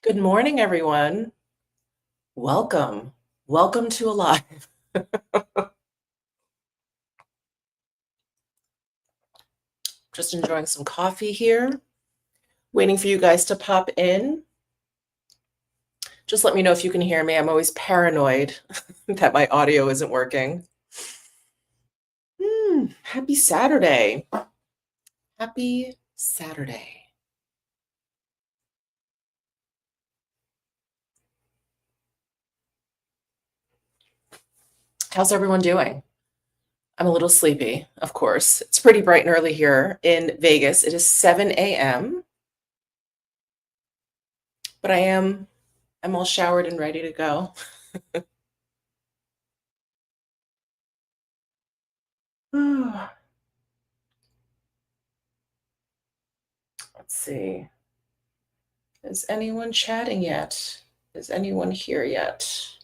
Good morning, everyone. Welcome. Welcome to Alive. Just enjoying some coffee here, waiting for you guys to pop in. Just let me know if you can hear me. I'm always paranoid that my audio isn't working. Happy Saturday. Happy Saturday. How's everyone doing? I'm a little sleepy, of course. It's pretty bright and early here in Vegas. It is 7 a.m., but I'm all showered and ready to go. Let's see. Is anyone chatting yet? Is anyone here yet?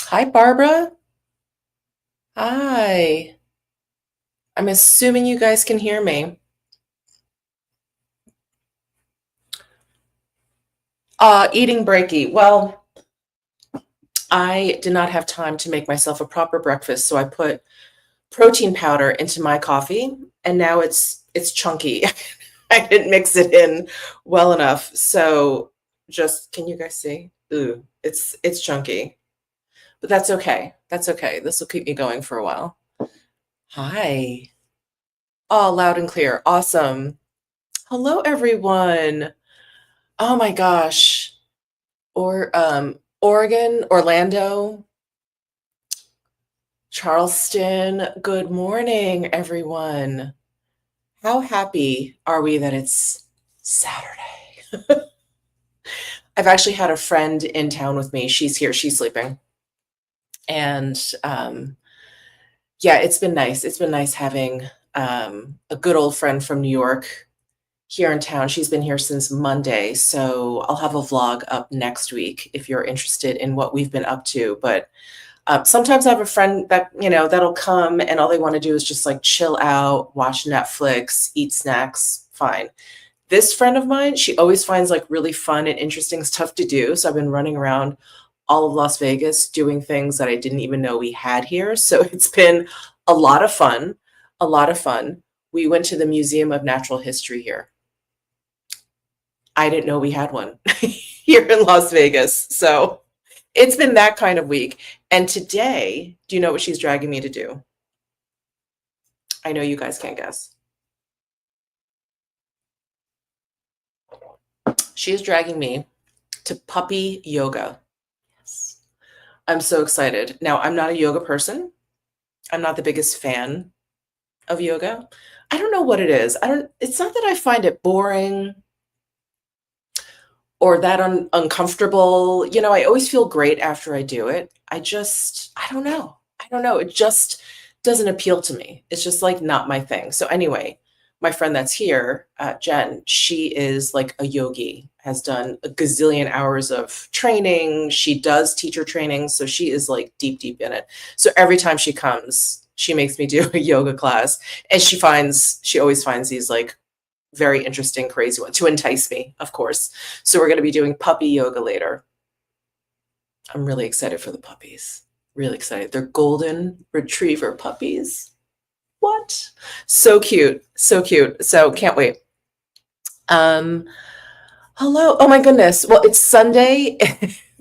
Hi, Barbara. Hi. I'm assuming you guys can hear me. Eating breaky. Well, I did not have time to make myself a proper breakfast, so I put protein powder into my coffee, and now it's chunky. I didn't mix it in well enough. So just can you guys see? Ooh, it's chunky. But that's okay. That's okay. This will keep me going for a while. Hi. Oh, loud and clear. Awesome. Hello, everyone. Oh my gosh. Oregon, Orlando, Charleston. Good morning, everyone. How happy are we that it's Saturday? I've actually had a friend in town with me. She's here, she's sleeping. And yeah, it's been nice. It's been nice having a good old friend from New York here in town. She's been here since Monday, so I'll have a vlog up next week if you're interested in what we've been up to. But sometimes I have a friend that, that'll come and all they want to do is just like chill out, watch Netflix, eat snacks, fine. This friend of mine, she always finds like really fun and interesting stuff to do. So I've been running around all of Las Vegas doing things that I didn't even know we had here. So it's been a lot of fun, a lot of fun. We went to the Museum of Natural History here. I didn't know we had one here in Las Vegas. So it's been that kind of week. And today, do you know what she's dragging me to do? I know you guys can't guess. She is dragging me to puppy yoga. Yes. I'm so excited. Now, I'm not a yoga person. I'm not the biggest fan of yoga. I don't know what it is. It's not that I find it boring or that uncomfortable. I always feel great after I do it. I don't know. I don't know. It just doesn't appeal to me. It's just like not my thing. So anyway, my friend that's here, Jen, she is like a yogi, has done a gazillion hours of training. She does teacher training. So she is like deep, deep in it. So every time she comes, she makes me do a yoga class, and she always finds these like very interesting, crazy one to entice me, of course. So we're going to be doing puppy yoga later. I'm really excited for the puppies. Really excited. They're golden retriever puppies. What? So cute. So cute. So can't wait. Um, hello. Oh my goodness. Well, it's Sunday.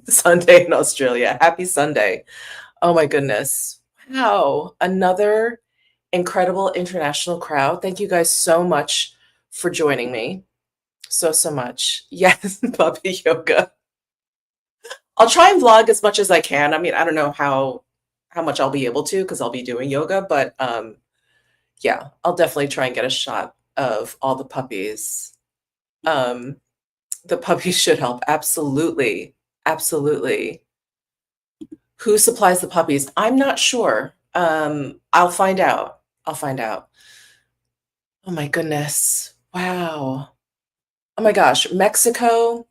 Sunday in Australia. Happy Sunday. Oh my goodness. Wow. Another incredible international crowd. Thank you guys so much for joining me. So much. Yes, puppy yoga. I'll try and vlog as much as I can. I mean, I don't know how much I'll be able to because I'll be doing yoga, but yeah, I'll definitely try and get a shot of all the puppies. Um, the puppies should help. Absolutely. Absolutely. Who supplies the puppies? I'm not sure. I'll find out. I'll find out. Oh my goodness. Wow. Oh my gosh, Mexico.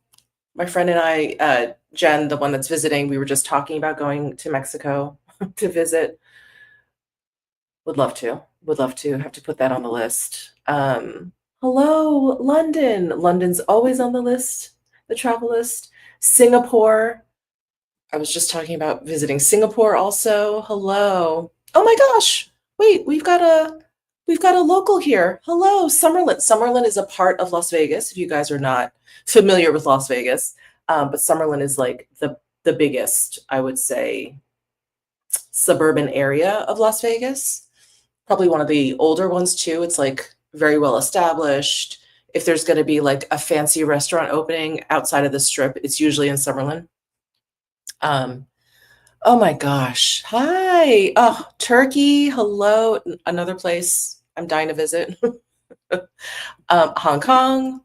My friend and I, Jen, the one that's visiting, we were just talking about going to Mexico to visit. Would love to. Would love to have to put that on the list. Hello, London. London's always on the list, the travel list. Singapore. I was just talking about visiting Singapore also. Hello. Oh my gosh. Wait, we've got a local here. Hello, Summerlin. Summerlin is a part of Las Vegas, if you guys are not familiar with Las Vegas. But Summerlin is like the biggest, I would say, suburban area of Las Vegas. Probably one of the older ones too. It's like very well established. If there's going to be like a fancy restaurant opening outside of the strip, it's usually in Summerlin. Um, oh my gosh. Hi. Oh, Turkey. Hello. Another place I'm dying to visit. Hong Kong.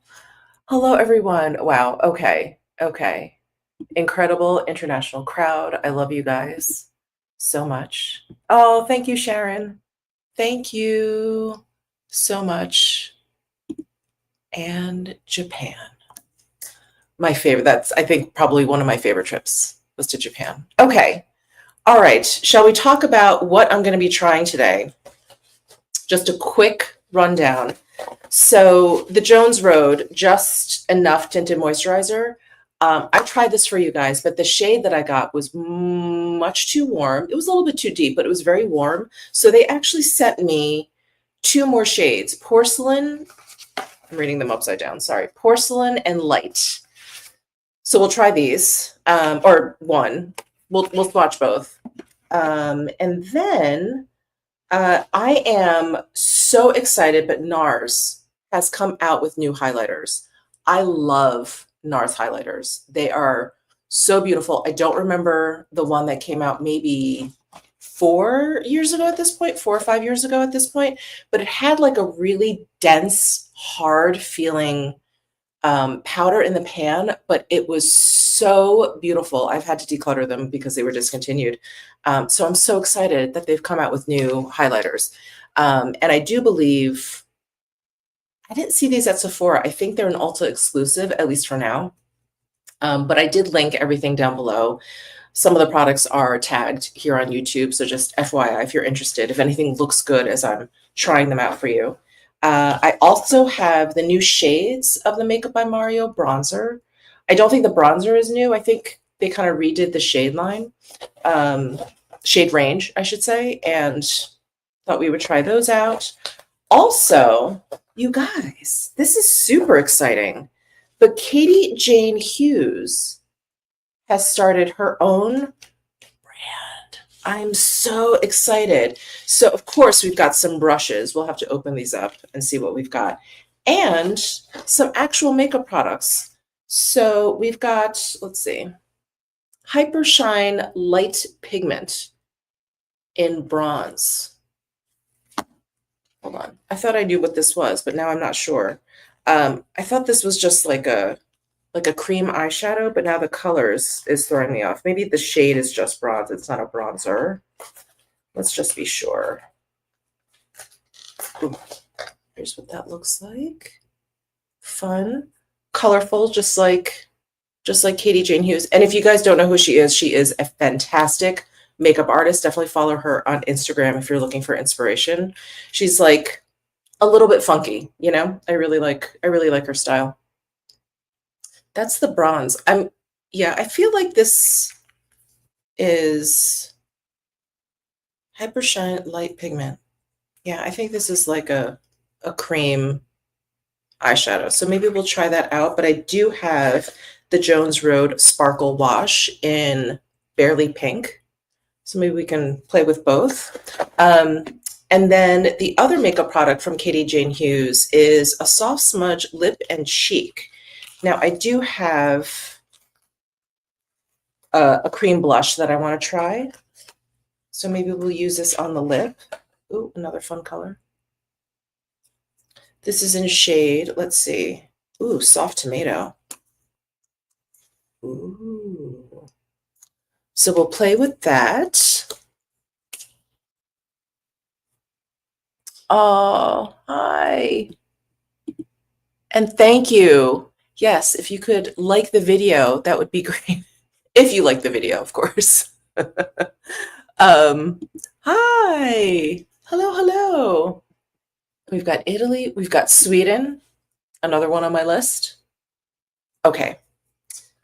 Hello, everyone. Wow. Okay. Okay. Incredible international crowd. I love you guys so much. Oh, thank you, Sharon. Thank you so much. And Japan. My favorite. That's, I think, probably one of my favorite trips was to Japan. Okay. All right. Shall we talk about what I'm going to be trying today? Just a quick rundown. So the Jones Road, Just Enough Tinted Moisturizer. I tried this for you guys, but the shade that I got was much too warm. It was a little bit too deep, but it was very warm. So they actually sent me 2 more shades, Porcelain. I'm reading them upside down. Sorry. Porcelain and Light. So we'll try these, or one. We'll swatch both. And then I am so excited, but NARS has come out with new highlighters. I love NARS highlighters. They are so beautiful. I don't remember the one that came out maybe 4 years ago at this point, 4 or 5 years ago at this point, but it had like a really dense, hard feeling powder in the pan, but it was so beautiful. I've had to declutter them because they were discontinued. So I'm so excited that they've come out with new highlighters. And I do believe, I didn't see these at Sephora. I think they're an Ulta exclusive, at least for now. But I did link everything down below. Some of the products are tagged here on YouTube. So just FYI, if you're interested, if anything looks good as I'm trying them out for you. I also have the new shades of the Makeup by Mario bronzer. I don't think the bronzer is new. I think they kind of redid the shade line, shade range, I should say, and thought we would try those out. Also, you guys, this is super exciting. But Katie Jane Hughes has started her own brand. I'm so excited. So, of course, we've got some brushes. We'll have to open these up and see what we've got. And some actual makeup products. So we've got, let's see, Hyper Shine Light Pigment in bronze. Hold on. I thought I knew what this was, but now I'm not sure. I thought this was just like a cream eyeshadow, but now the colors is throwing me off. Maybe the shade is just bronze. It's not a bronzer. Let's just be sure. Ooh, here's what that looks like. Fun, colorful, just like Katie Jane Hughes. And if you guys don't know who she is a fantastic makeup artist. Definitely follow her on Instagram if you're looking for inspiration. She's like a little bit funky, you know? I really like her style. That's the bronze. I feel like this is Hyper Shine Light Pigment. Yeah, I think this is like a cream eyeshadow. So maybe we'll try that out. But I do have the Jones Road Sparkle Wash in Barely Pink. So maybe we can play with both. And then the other makeup product from Katie Jane Hughes is a soft smudge lip and cheek. Now I do have a cream blush that I want to try. So maybe we'll use this on the lip. Ooh, another fun color. This is in shade, let's see. Ooh, Soft Tomato. Ooh. So we'll play with that. Oh, hi. And thank you. Yes, if you could like the video, that would be great. If you like the video, of course. Hi. Hello, hello. We've got Italy, we've got Sweden, another one on my list. Okay,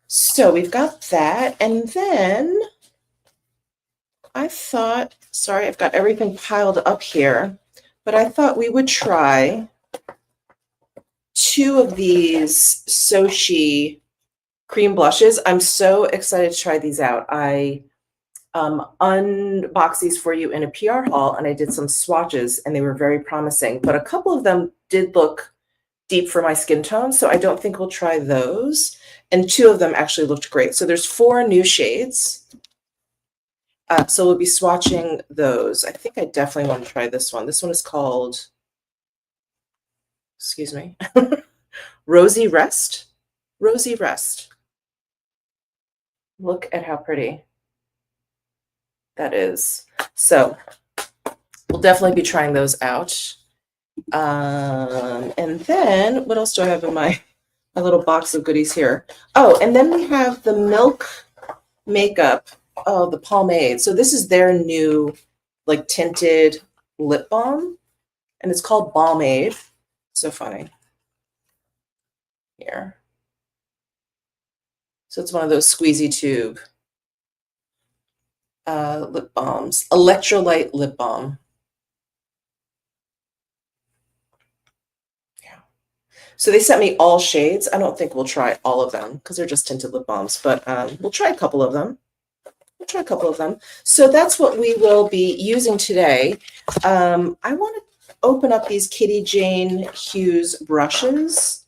so we've got that. And then I thought, sorry, I've got everything piled up here, but I thought we would try two of these Sochi cream blushes. I'm so excited to try these out. I unboxed these for you in a PR haul, and I did some swatches, and they were very promising. But a couple of them did look deep for my skin tone, so I don't think we'll try those. And two of them actually looked great. So there's 4 new shades. So we'll be swatching those. I think I definitely want to try this one. This one is called, excuse me, Rosy Rest. Rosy Rest. Look at how pretty that is. So we'll definitely be trying those out. And then what else do I have in my little box of goodies here? Oh, and then we have the Milk makeup. Oh, the pomade. So this is their new like tinted lip balm, and it's called Balmade. So funny. Here. So it's one of those squeezy tube lip balms. Electrolyte lip balm. Yeah. So they sent me all shades. I don't think we'll try all of them because they're just tinted lip balms, but we'll try a couple of them. We'll try a couple of them. So that's what we will be using today. I want to open up these Kitty Jane Hughes brushes.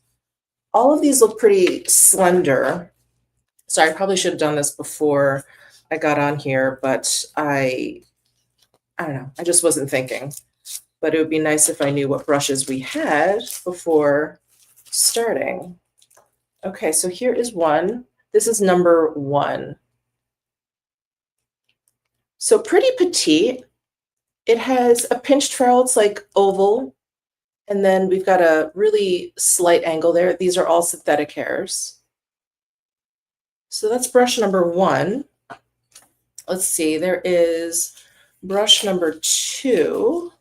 All of these look pretty slender. So I probably should have done this before I got on here, but I don't know. I just wasn't thinking. But it would be nice if I knew what brushes we had before starting. Okay, so here is one. This is number 1. So pretty petite. It has a pinched ferrule. It's like oval. And then we've got a really slight angle there. These are all synthetic hairs. So that's brush number 1. Let's see. There is brush number 2.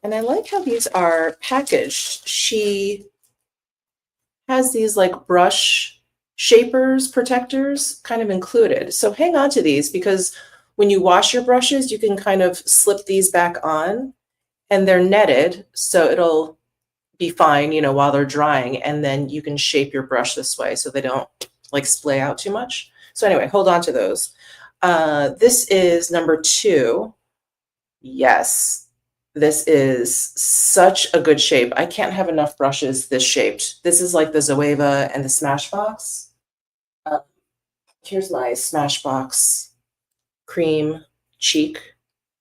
And I like how these are packaged. She has these like brush shapers, protectors kind of included. So hang on to these because when you wash your brushes, you can kind of slip these back on and they're netted. So it'll be fine, you know, while they're drying. And then you can shape your brush this way so they don't like splay out too much. So anyway, hold on to those. This is number 2. Yes. This is such a good shape. I can't have enough brushes this shaped. This is like the Zoeva and the Smashbox. Here's my Smashbox cream cheek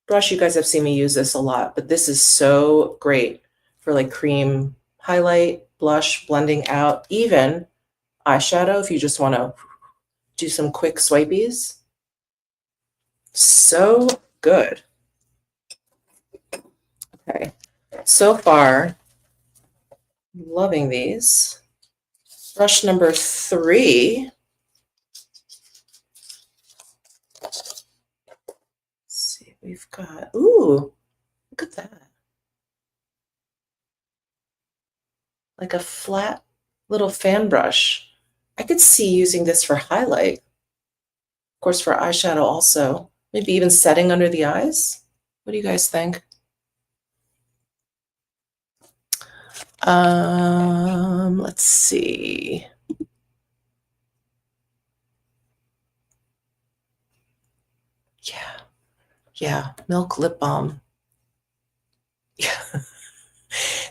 brush. You guys have seen me use this a lot, but this is so great for like cream highlight, blush, blending out, even eyeshadow if you just want to do some quick swipies. So good. Okay, so far, loving these. Brush number 3. Let's see, we've got, ooh, look at that. Like a flat little fan brush. I could see using this for highlight. Of course, for eyeshadow also. Maybe even setting under the eyes. What do you guys think? Let's see. Yeah, Milk lip balm.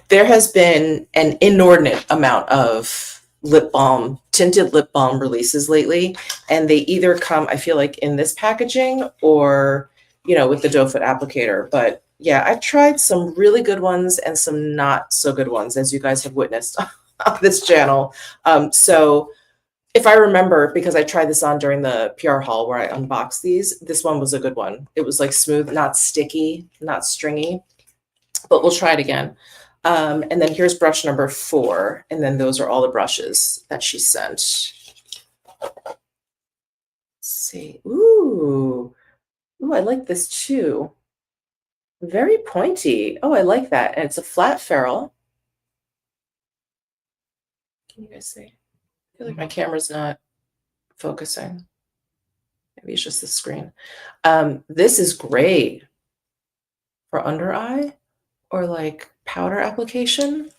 There has been an inordinate amount of lip balm, tinted lip balm releases lately, and they either come, I feel like, in this packaging or, you know, with the doe foot applicator. But yeah, I've tried some really good ones and some not so good ones, as you guys have witnessed on this channel. So if I remember, because I tried this on during the PR haul where I unboxed these, this one was a good one. It was like smooth, not sticky, not stringy, but we'll try it again. And then here's brush number 4. And then those are all the brushes that she sent. Let's see. Ooh, I like this too. Very pointy. Oh, I like that. And it's a flat ferrule. Can you guys see? I feel like my camera's not focusing. Maybe it's just the screen. This is great for under eye or like powder application.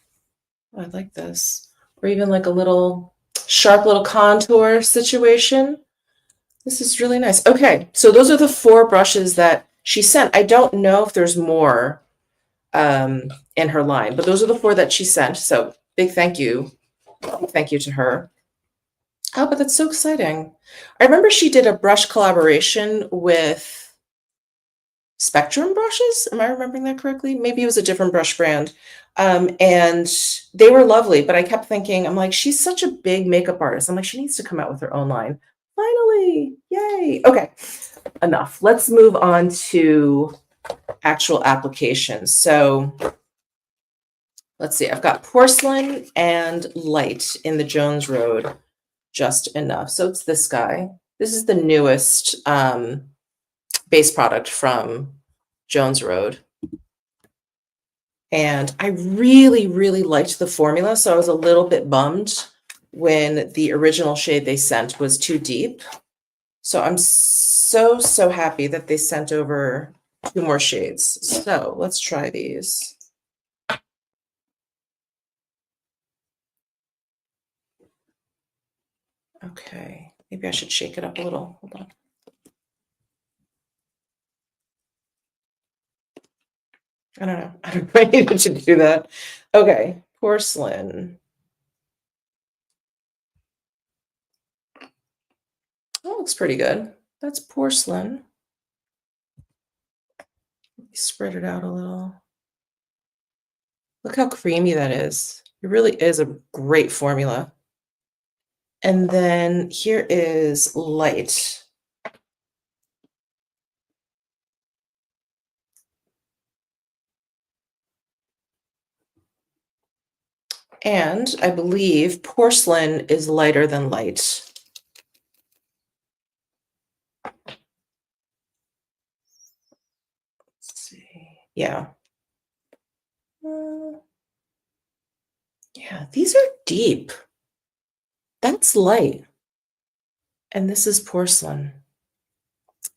Oh, I like this. Or even like a little sharp little contour situation. This is really nice. Okay, so those are the 4 brushes that she sent. I don't know if there's more in her line, but those are the 4 that she sent. So big thank you. Thank you to her. Oh, but that's so exciting. I remember she did a brush collaboration with Spectrum brushes. Am I remembering that correctly? Maybe it was a different brush brand. And they were lovely, but I kept thinking, I'm like, she's such a big makeup artist. I'm like, she needs to come out with her own line. Finally, yay. Okay, enough. Let's move on to actual applications. So let's see, I've got porcelain and light in the Jones Road just enough. So it's this guy. This is the newest base product from Jones Road. And I really, really liked the formula. So I was a little bit bummed when the original shade they sent was too deep. So I'm so, so happy that they sent over 2 more shades. So let's try these. Okay, maybe I should shake it up a little. Hold on. I don't know. I don't know if I needed to do that. Okay, porcelain. That looks pretty good. That's porcelain. Let me spread it out a little. Look how creamy that is. It really is a great formula. And then here is light. And I believe porcelain is lighter than light. Let's see. Yeah. Yeah, these are deep. That's light. And this is porcelain.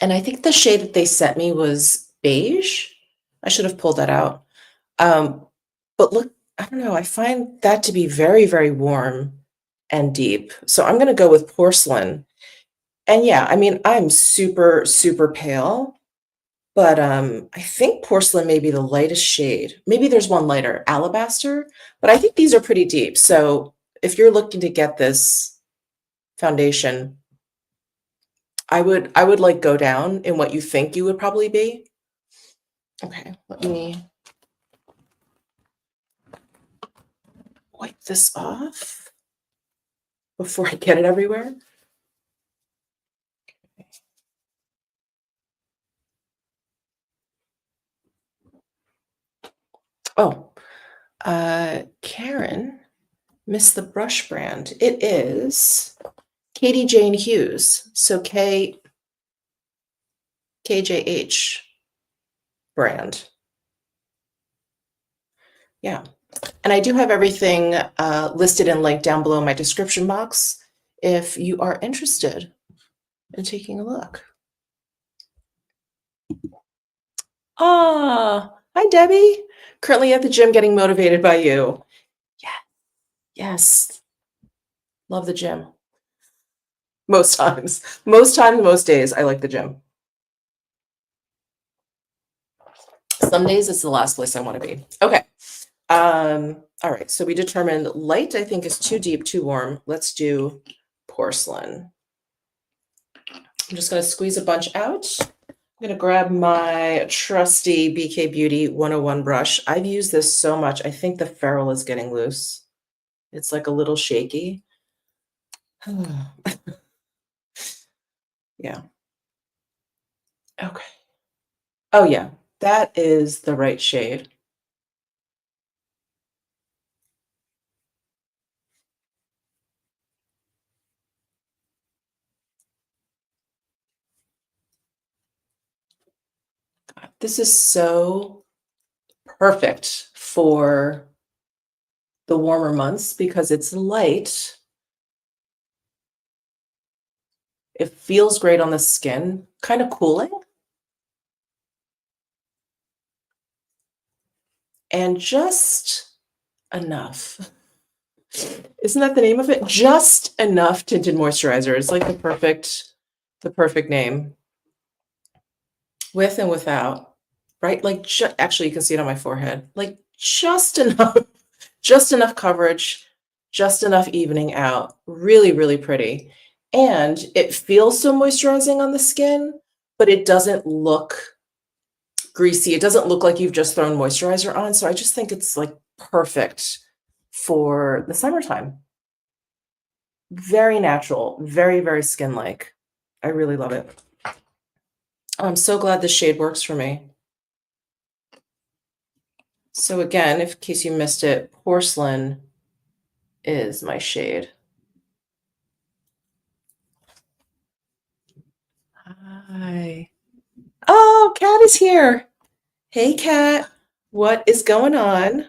And I think the shade that they sent me was beige. I should have pulled that out. But look, I don't know, I find that to be very, very warm and deep. So I'm going to go with porcelain. And yeah, I mean, I'm super, super pale, but I think porcelain may be the lightest shade. Maybe there's one lighter, alabaster, but I think these are pretty deep. So if you're looking to get this foundation, I would like go down in what you think you would probably be. Okay, let me wipe this off before I get it everywhere. Oh, Karen missed the brush brand. It is Katie Jane Hughes. So KJH Brand. Yeah. And I do have everything listed and linked down below in my description box if you are interested in taking a look. Ah, hi, Debbie. Currently at the gym getting motivated by you. Yeah. Yes. Love the gym. Most times. Most times, most days, I like the gym. Some days it's the last place I want to be. Okay. All right, so we determined light, I think, is too deep, too warm. Let's do porcelain. I'm just going to squeeze a bunch out. I'm going to grab my trusty BK Beauty 101 brush. I've used this so much. I think the ferrule is getting loose. It's like a little shaky. Yeah. Okay. Oh, yeah. That is the right shade. This is so perfect for the warmer months because it's light. It feels great on the skin, kind of cooling, and just enough. Isn't that the name of it? Just enough tinted moisturizer. It's like the perfect name. With and without, right? Like, actually, you can see it on my forehead. Like, just enough, just enough coverage, just enough evening out. Really, really pretty. And it feels so moisturizing on the skin, but it doesn't look greasy. It doesn't look like you've just thrown moisturizer on. So I just think it's like perfect for the summertime. Very natural, very, very skin-like. I really love it. I'm so glad this shade works for me. So again, in case you missed it, porcelain is my shade. Hi. Oh, Kat is here. Hey, Kat. What is going on?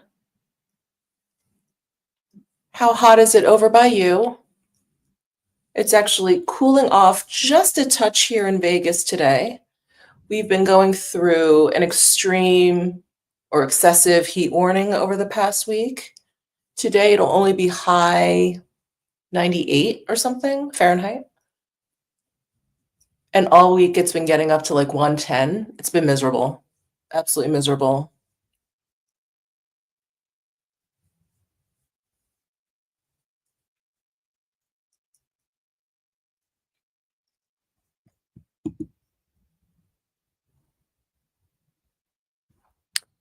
How hot is it over by you? It's actually cooling off just a touch here in Vegas today. We've been going through an extreme or excessive heat warning over the past week. Today it'll only be high 98 or something Fahrenheit. And all week it's been getting up to like 110. It's been miserable. Absolutely miserable.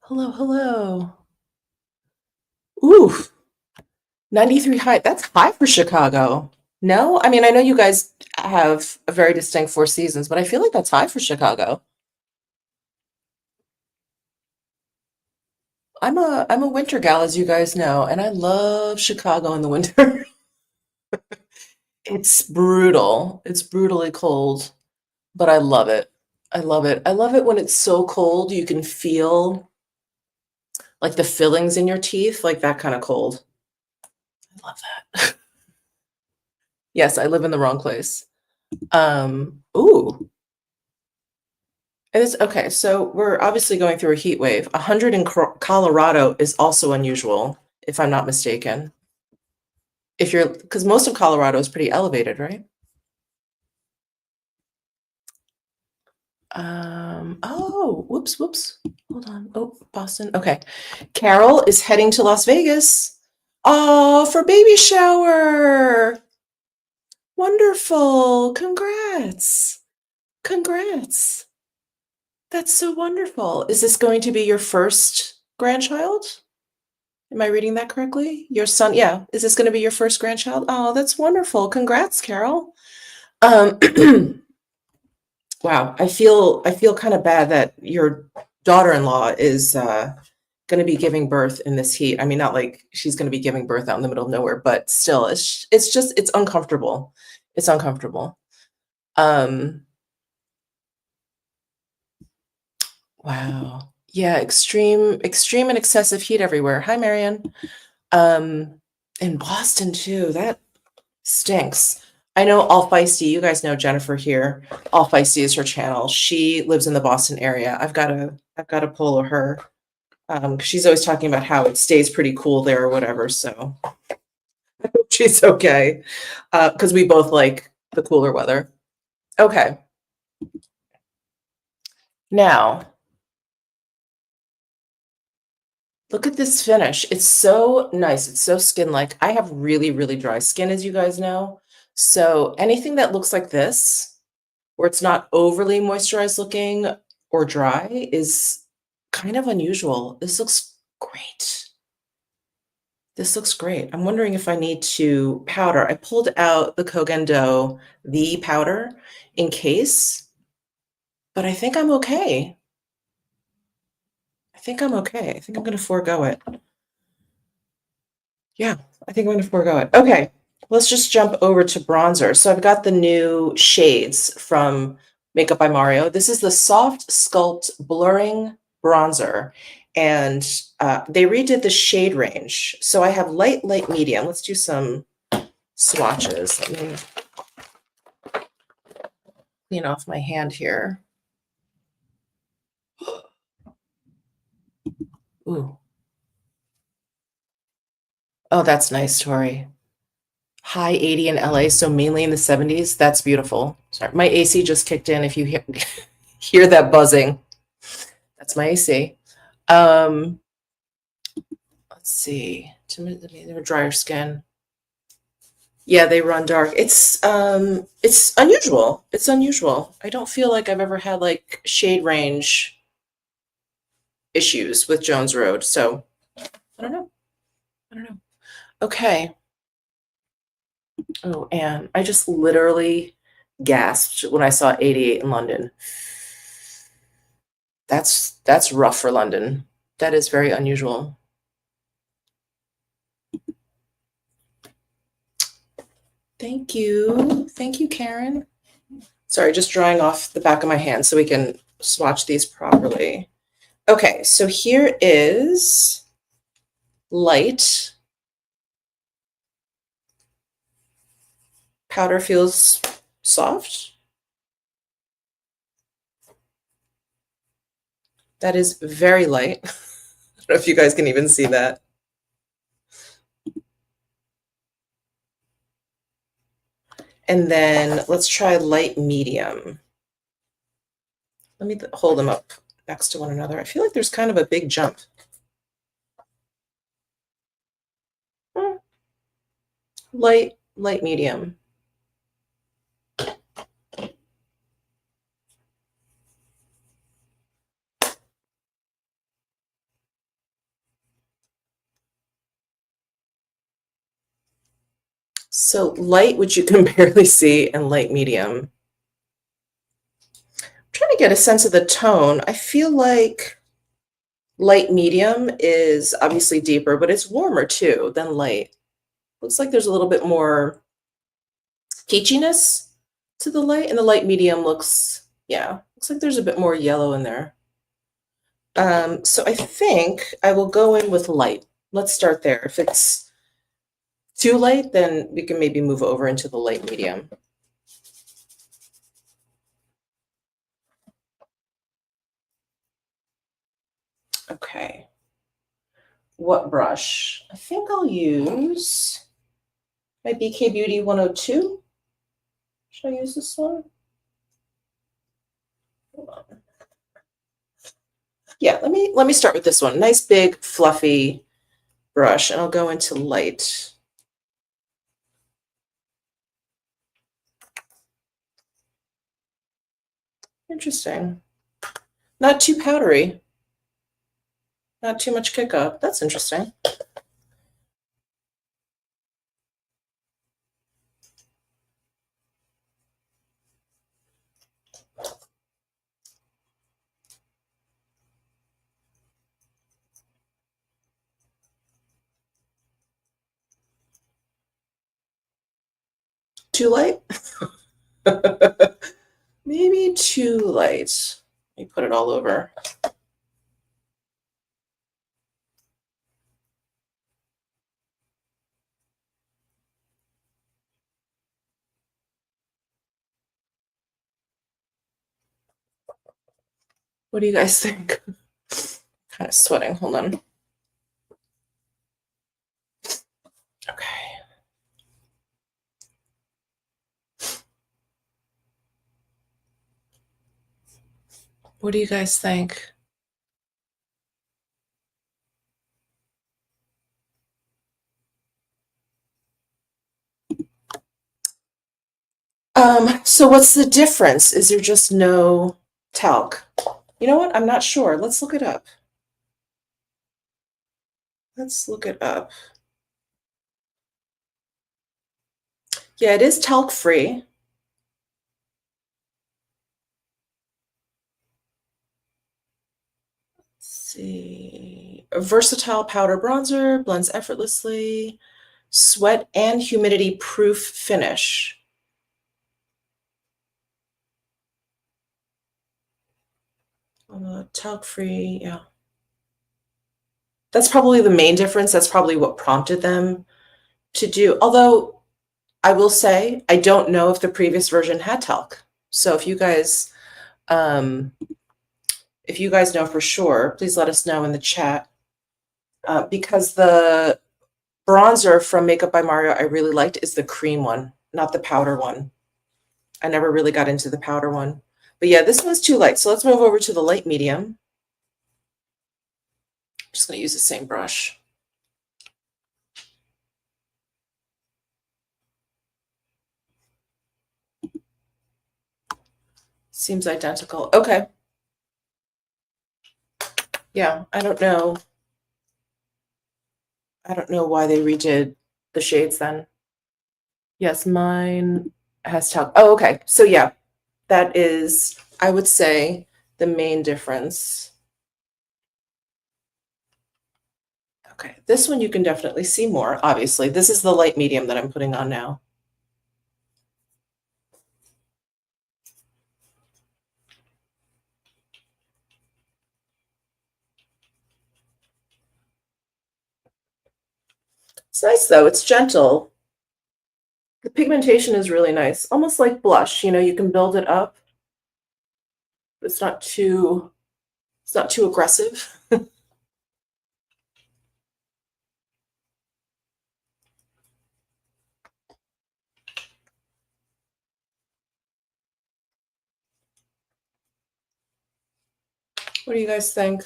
Hello, hello. Ooh, 93 high. That's high for Chicago. No? I mean, I know you guys have a very distinct four seasons, but I feel like that's high for Chicago. I'm a winter gal, as you guys know, and I love Chicago in the winter. It's brutal. It's brutally cold, but I love it. I love it. I love it when it's so cold you can feel like the fillings in your teeth, like that kind of cold. I love that. Yes, I live in the wrong place. Ooh. It is okay. So we're obviously going through a heat wave. 100 in Colorado is also unusual, if I'm not mistaken. If you're, because most of Colorado is pretty elevated, right? Oh, whoops, whoops. Hold on. Oh, Boston. Okay. Carol is heading to Las Vegas. Oh, for baby shower. Wonderful. Congrats. Congrats. That's so wonderful. Is this going to be your first grandchild? Am I reading that correctly? Your son, yeah. Is this going to be your first grandchild? Oh, that's wonderful. Congrats, Carol. Um, wow, I feel kind of bad that your daughter-in-law is going to be giving birth in this heat. I mean, not like she's going to be giving birth out in the middle of nowhere, but still, it's just it's uncomfortable. It's uncomfortable. Um, wow. Yeah, extreme and excessive heat everywhere. Hi, Marion. Um, in Boston too. That stinks. I know All Feisty. You guys know Jennifer here. All Feisty is her channel. She lives in the Boston area. I've got a poll of her. 'Cause she's always talking about how it stays pretty cool there or whatever. So I hope she's okay. Because we both like the cooler weather. Okay. Now, look at this finish. It's so nice. It's so skin-like. I have really, really dry skin, as you guys know. So anything that looks like this, where it's not overly moisturized looking or dry, is kind of unusual. This looks great. This looks great. I'm wondering if I need to powder. I pulled out the Kogen Dough, the powder, in case, but I think I'm okay. I think I'm okay. I think I'm going to forego it. Yeah, I think I'm going to forego it. Okay, let's just jump over to bronzer. So I've got the new shades from Makeup by Mario. This is the Soft Sculpt Blurring Bronzer, and they redid the shade range. So I have light, light, medium. Let's do some swatches. Let me clean off my hand here. Ooh. Oh, that's nice, Tori. High 80 in LA, so mainly in the 70s. That's beautiful. Sorry, my AC just kicked in. If you hear that buzzing, that's my AC. Let's see. They're drier skin. Yeah, they run dark. It's unusual. It's unusual. I don't feel like I've ever had like shade range issues with Jones Road. So I don't know. I don't know. Okay. Oh, and I just literally gasped when I saw 88 in London. That's rough for London. That is very unusual. Thank you. Thank you, Karen. Sorry, just drying off the back of my hand so we can swatch these properly. Okay, so here is light. Powder feels soft. That is very light. I don't know if you guys can even see that. And then let's try light medium. Let me hold them up next to one another. I feel like there's kind of a big jump. Light, light medium. So light, which you can barely see, and light medium. I'm trying to get a sense of the tone. I feel like light medium is obviously deeper, but it's warmer too than light. Looks like there's a little bit more peachiness to the light, and the light medium looks like there's a bit more yellow in there. So I think I will go in with light. Let's start there. If it's too light, then we can maybe move over into the light medium. Okay. What brush? I think I'll use my BK Beauty 102. Should I use this one? Hold on. Yeah, let me start with this one. Nice big fluffy brush, and I'll go into light. Interesting. Not too powdery. Not too much kick up. That's interesting. Too light? Maybe too light. Let me put it all over. What do you guys think? Kind of sweating. Hold on. Okay. What do you guys think? So what's the difference? Is there just no talc? You know what? I'm not sure. Let's look it up. Let's look it up. Yeah, it is talc free. Let's see. A versatile powder bronzer, blends effortlessly, sweat and humidity proof finish. Talc free, yeah. That's probably the main difference. That's probably what prompted them to do. Although I will say, I don't know if the previous version had talc. So um, if you guys know for sure, please let us know in the chat. Because the bronzer from Makeup by Mario I really liked is the cream one, not the powder one. I never really got into the powder one. But yeah, this one's too light. So let's move over to the light medium. I'm just going to use the same brush. Seems identical. Okay. Yeah, I don't know. I don't know why they redid the shades then. Yes, mine has talc. Oh, okay. So yeah, that is, I would say, the main difference. Okay, this one you can definitely see more, obviously. This is the light medium that I'm putting on now. It's nice though, it's gentle. The pigmentation is really nice, almost like blush, you know, you can build it up. It's not too aggressive. What do you guys think?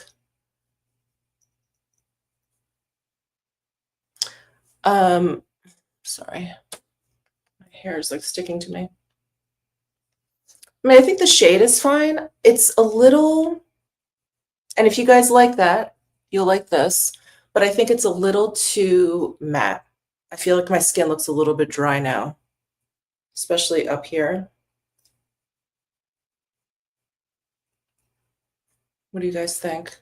Sorry. My hair is like sticking to me. I mean, I think the shade is fine. It's a little, and if you guys like that, you'll like this, but I think it's a little too matte. I feel like my skin looks a little bit dry now, especially up here. What do you guys think?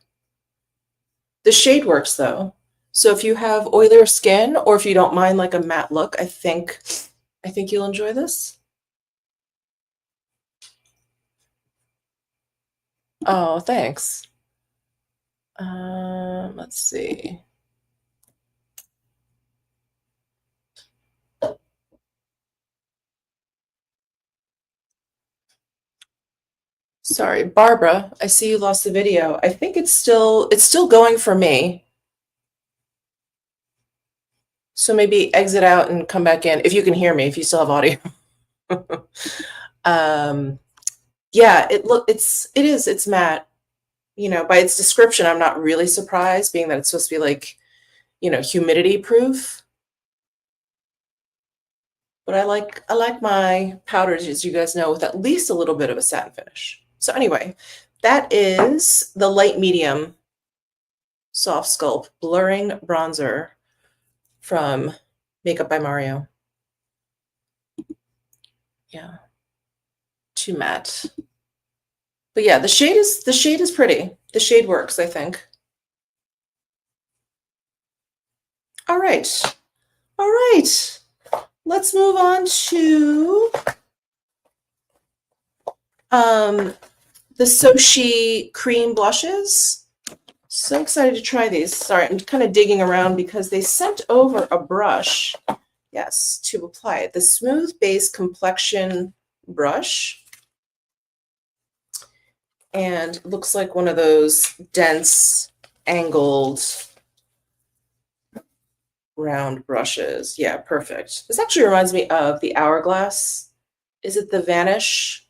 The shade works though. So if you have oilier skin or if you don't mind like a matte look, I think you'll enjoy this. Oh, thanks. Let's see. Sorry, Barbara, I see you lost the video. I think it's still going for me. So maybe exit out and come back in if you can hear me, if you still have audio. Yeah, it's matte. You know, by its description, I'm not really surprised, being that it's supposed to be like, you know, humidity proof. But I like my powders, as you guys know, with at least a little bit of a satin finish. So anyway, that is the light medium soft sculpt blurring bronzer from Makeup by Mario. Yeah, too matte. But yeah, the shade is pretty. The shade works, I think. All right. All right. Let's move on to the Sochi cream blushes. So excited to try these. Sorry, I'm kind of digging around because they sent over a brush, yes, to apply it. The Smooth Base Complexion brush. And it looks like one of those dense, angled, round brushes. Yeah, perfect. This actually reminds me of the Hourglass. Is it the Vanish?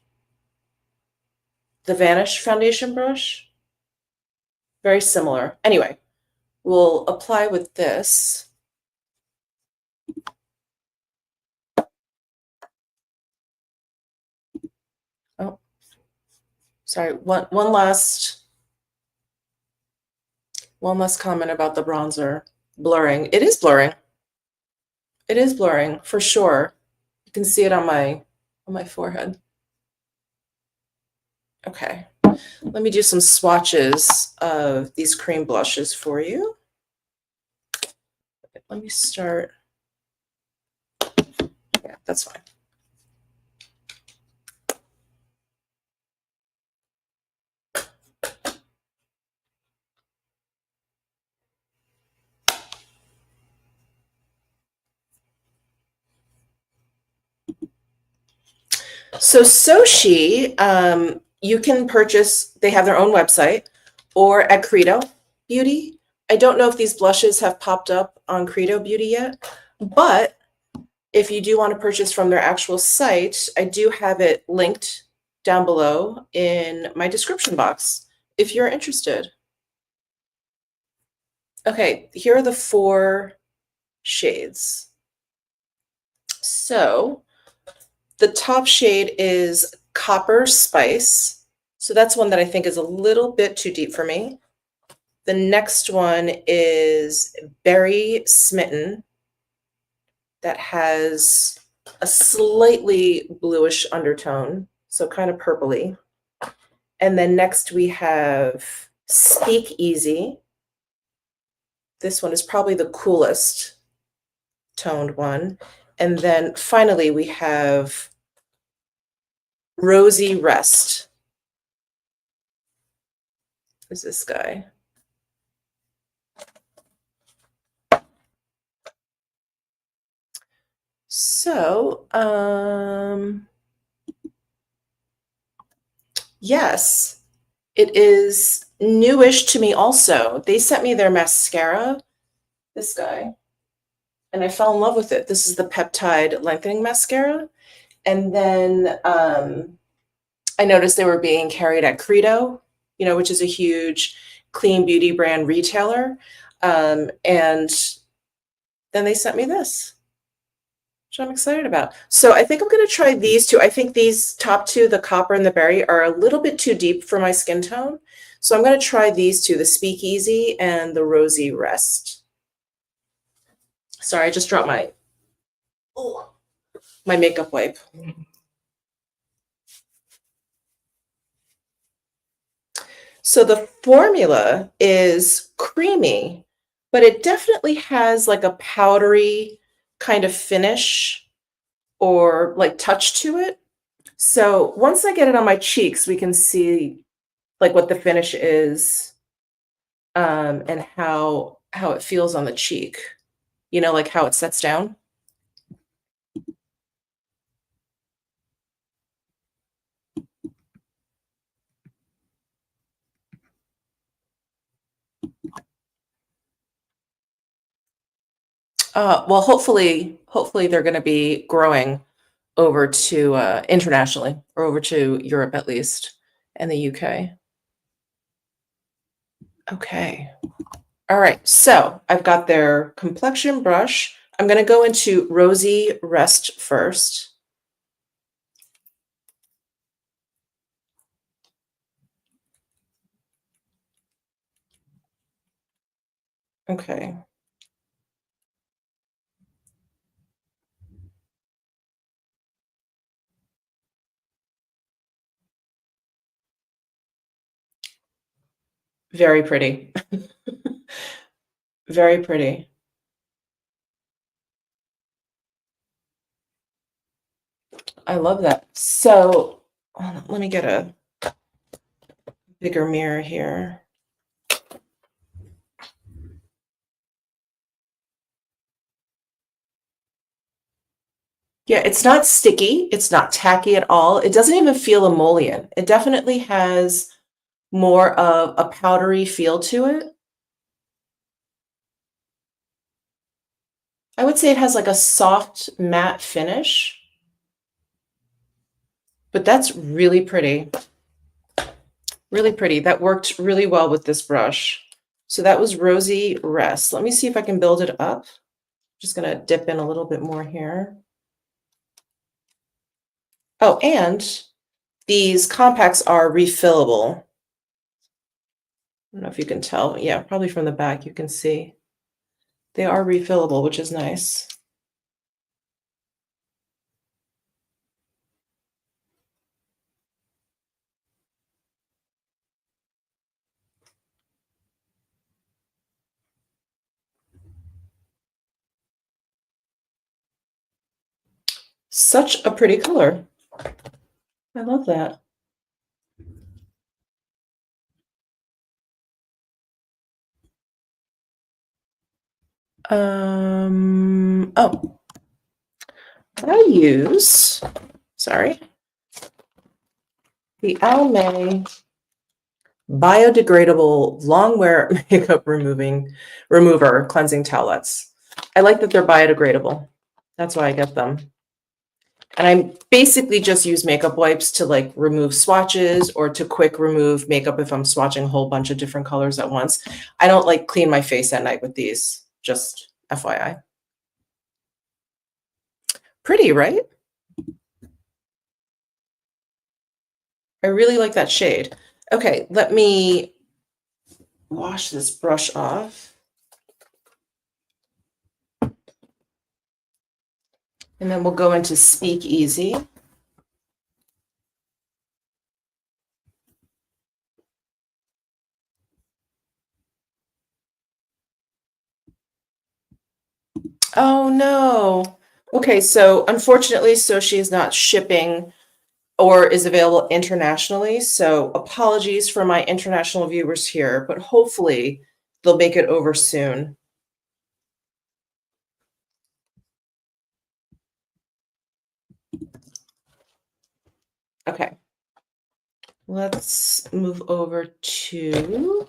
The Vanish foundation brush? Very similar. Anyway, we'll apply with this. Oh, sorry. One last comment about the bronzer blurring. It is blurring. It is blurring for sure. You can see it on my forehead. Okay, let me do some swatches of these cream blushes for you. Let me start. Yeah, that's fine. So Soshi, you can purchase, they have their own website, or at Credo Beauty. I don't know if these blushes have popped up on Credo Beauty yet, but if you do want to purchase from their actual site, I do have it linked down below in my description box if you're interested. Okay, here are the 4 shades. So the top shade is Copper Spice. So that's one that I think is a little bit too deep for me. The next one is Berry Smitten. That has a slightly bluish undertone, so kind of purpley. And then next we have Speak Easy. This one is probably the coolest toned one. And then finally we have Rosy Rest. Is this guy? So, yes, it is newish to me also. They sent me their mascara, this guy, and I fell in love with it. This is the Peptide Lengthening Mascara. And then I noticed they were being carried at Credo, which is a huge clean beauty brand retailer. And then they sent me this, which I'm excited about. So I think I'm going to try these 2. I think these top 2, the Copper and the Berry, are a little bit too deep for my skin tone. So I'm going to try these 2, the Speak Easy and the Rosy Rest. Sorry, I just dropped my makeup wipe. So the formula is creamy, but it definitely has like a powdery kind of finish or like touch to it. So once I get it on my cheeks, we can see like what the finish is, and how it feels on the cheek, like how it sets down. Well, hopefully they're going to be growing over to internationally, or over to Europe at least, and the UK. Okay. All right. So I've got their complexion brush. I'm going to go into Rosy Rest first. Okay. Very pretty. Very pretty. I love that. So let me get a bigger mirror here. Yeah, it's not sticky. It's not tacky at all. It doesn't even feel emollient. It definitely has more of a powdery feel to it. I would say it has like a soft matte finish, but that's really pretty. Really pretty. That worked really well with this brush. So that was Rosy Rest. Let me see if I can build it up. Just gonna dip in a little bit more here. Oh, and these compacts are refillable. I don't know if you can tell. Yeah, probably from the back you can see. They are refillable, which is nice. Such a pretty color. I love that. Oh, I use, sorry, The Almay biodegradable long wear makeup remover cleansing towelettes. I like that they're biodegradable. That's why I get them. And I basically just use makeup wipes to like remove swatches or to quick remove makeup if I'm swatching a whole bunch of different colors at once. I don't like clean my face at night with these, just FYI. Pretty, right? I really like that shade. Okay, let me wash this brush off. And then we'll go into Speak Easy. Oh no. Okay, so unfortunately, Soshi is not shipping or is available internationally. So apologies for my international viewers here, but hopefully they'll make it over soon. Okay. Let's move over to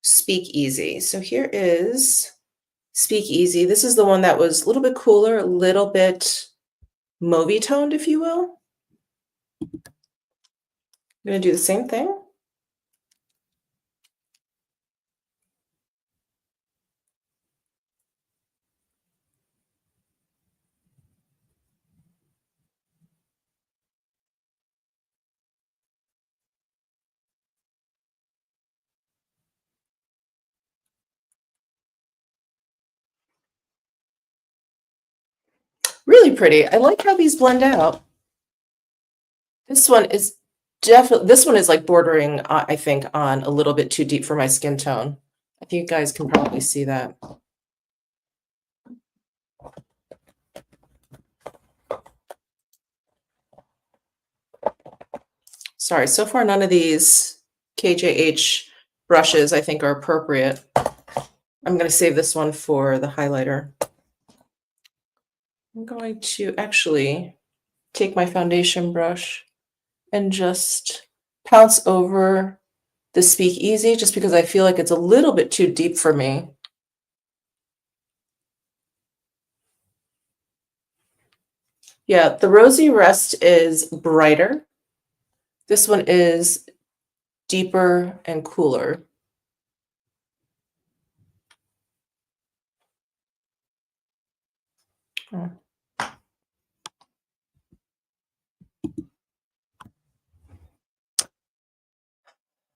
Speak Easy. So here is Speak Easy. This is the one that was a little bit cooler, a little bit mauvey toned, if you will. I'm going to do the same thing. Really pretty. I like how these blend out. This one is definitely, this one is like bordering, I think, on a little bit too deep for my skin tone. I think you guys can probably see that. Sorry, so far none of these KJH brushes I think are appropriate. I'm going to save this one for the highlighter. I'm going to actually take my foundation brush and just pounce over the Speak Easy just because I feel like it's a little bit too deep for me. Yeah, the Rosy Rest is brighter. This one is deeper and cooler. Oh.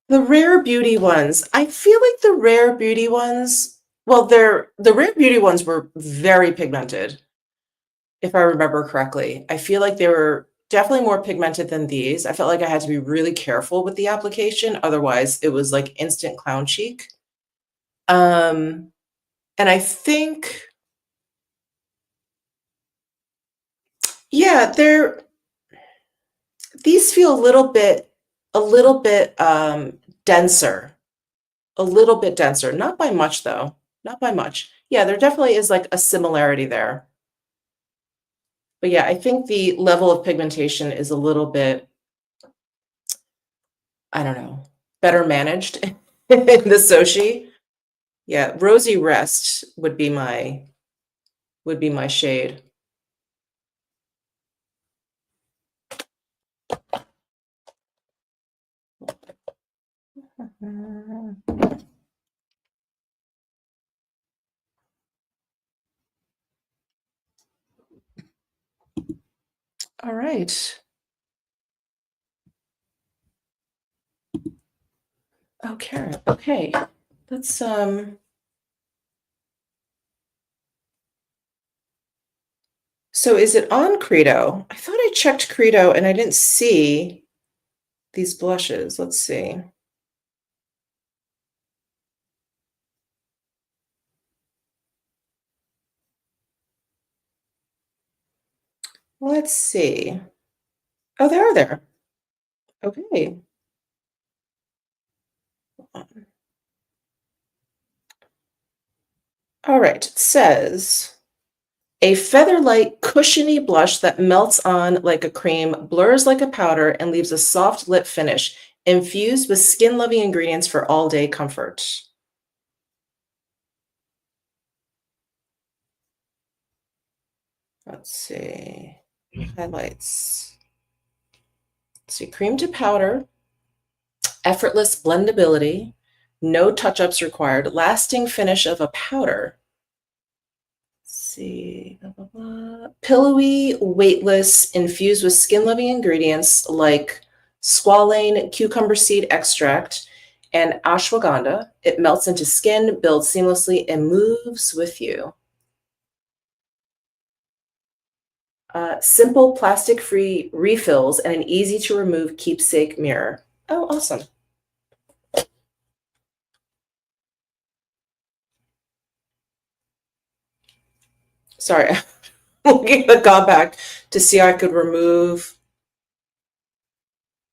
The Rare Beauty ones, I feel like the Rare Beauty ones, well, the Rare Beauty ones were very pigmented, if I remember correctly. I feel like they were definitely more pigmented than these. I felt like I had to be really careful with the application, otherwise it was like instant clown cheek. And I think, yeah, these feel a little bit denser. A little bit denser, not by much though, not by much. Yeah, there definitely is like a similarity there. But yeah, I think the level of pigmentation is a little bit, I don't know, better managed in the Soshi. Yeah, Rosy Rest would be my shade. All right. Oh, Karen. Okay. Let's so is it on Credo? I thought I checked Credo and I didn't see these blushes. Let's see. Let's see. Oh, they are there. Okay. All right. It says A feather-light, cushiony blush that melts on like a cream, blurs like a powder, and leaves a soft lip finish, infused with skin-loving ingredients for all-day comfort. Let's see. Highlights. Let's see. Cream to powder, effortless blendability, no touch-ups required, lasting finish of a powder. Let's see. Blah, blah, blah. Pillowy, weightless, infused with skin-loving ingredients like squalane, cucumber seed extract, and ashwagandha. It melts into skin, builds seamlessly, and moves with you. Simple plastic-free refills and an easy-to-remove keepsake mirror. Oh, awesome. Sorry, I'm looking at the compact to see how I could remove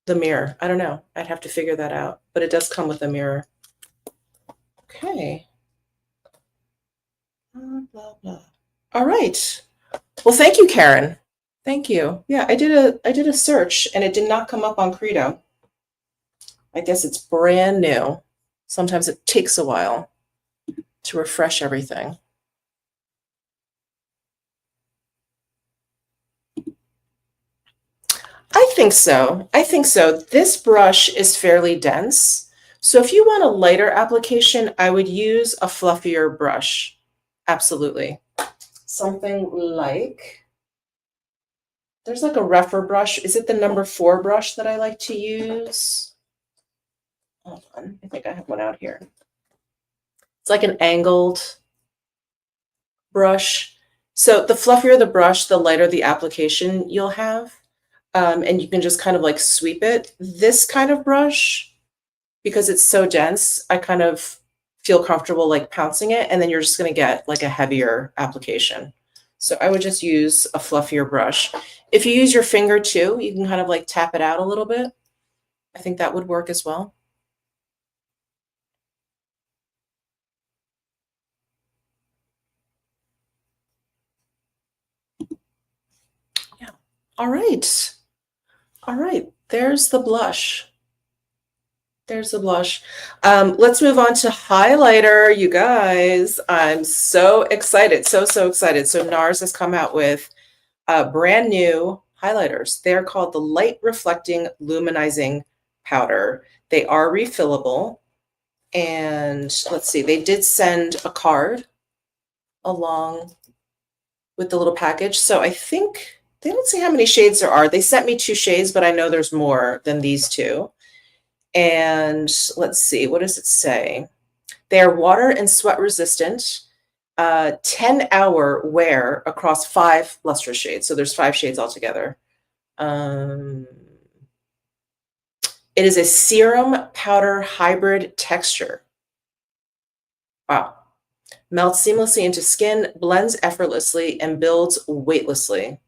the mirror. I don't know. I'd have to figure that out, but it does come with a mirror. Okay. Blah, blah, blah. All right. Well, thank you, Karen. Thank you. Yeah, I did a search and it did not come up on Credo. I guess it's brand new. Sometimes it takes a while to refresh everything. I think so. I think so. This brush is fairly dense. So if you want a lighter application, I would use a fluffier brush. Absolutely. Something like, there's like a rougher brush. Is it the number 4 brush that I like to use? Hold on. I think I have one out here. It's like an angled brush. So the fluffier the brush, the lighter the application you'll have. And you can just kind of like sweep it. This kind of brush, because it's so dense, I kind of feel comfortable like pouncing it, and then you're just going to get like a heavier application. So I would just use a fluffier brush. If you use your finger too, you can kind of like tap it out a little bit. I think that would work as well. Yeah. All right. All right. There's the blush. There's the blush. Let's move on to highlighter, you guys. I'm so excited, so excited. So NARS has come out with brand new highlighters. They're called the Light Reflecting Luminizing Powder. They are refillable. And let's see, they did send a card along with the little package. So I think, they don't say how many shades there are. They sent me 2 shades, but I know there's more than these 2. And let's see, what does it say? They are water and sweat resistant, 10-hour wear across 5 lustrous shades. So there's 5 shades altogether. It is a serum powder hybrid texture. Wow. Melts seamlessly into skin, blends effortlessly, and builds weightlessly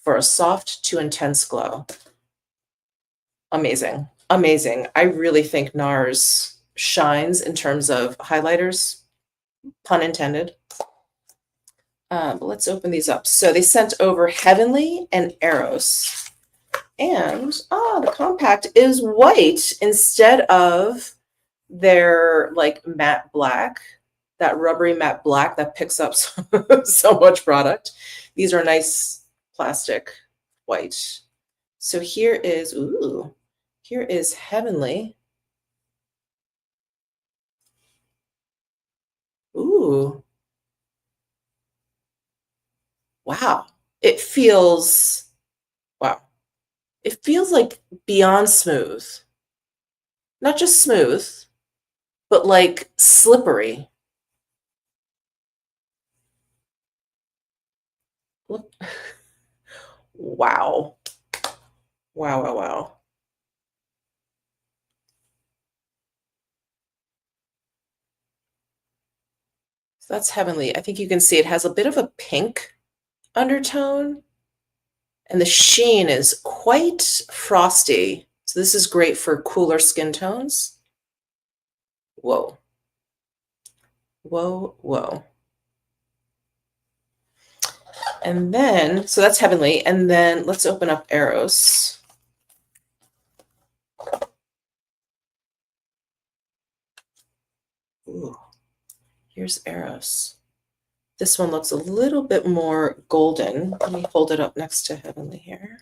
for a soft to intense glow. Amazing. Amazing. I really think NARS shines in terms of highlighters, pun intended. But let's open these up. So they sent over Heavenly and Eros. And the compact is white instead of their like matte black, that rubbery matte black that picks up so much product. These are nice plastic white. So here is, ooh, here is Heavenly. Ooh. Wow. It feels, wow. It feels like beyond smooth. Not just smooth, but like slippery. Look. Wow. Wow, wow, wow. So that's Heavenly. I think you can see it has a bit of a pink undertone, and the sheen is quite frosty. So this is great for cooler skin tones. Whoa. Whoa, whoa. And then, so that's Heavenly. And then let's open up Eros. Ooh, here's Eros. This one looks a little bit more golden. Let me hold it up next to Heavenly here.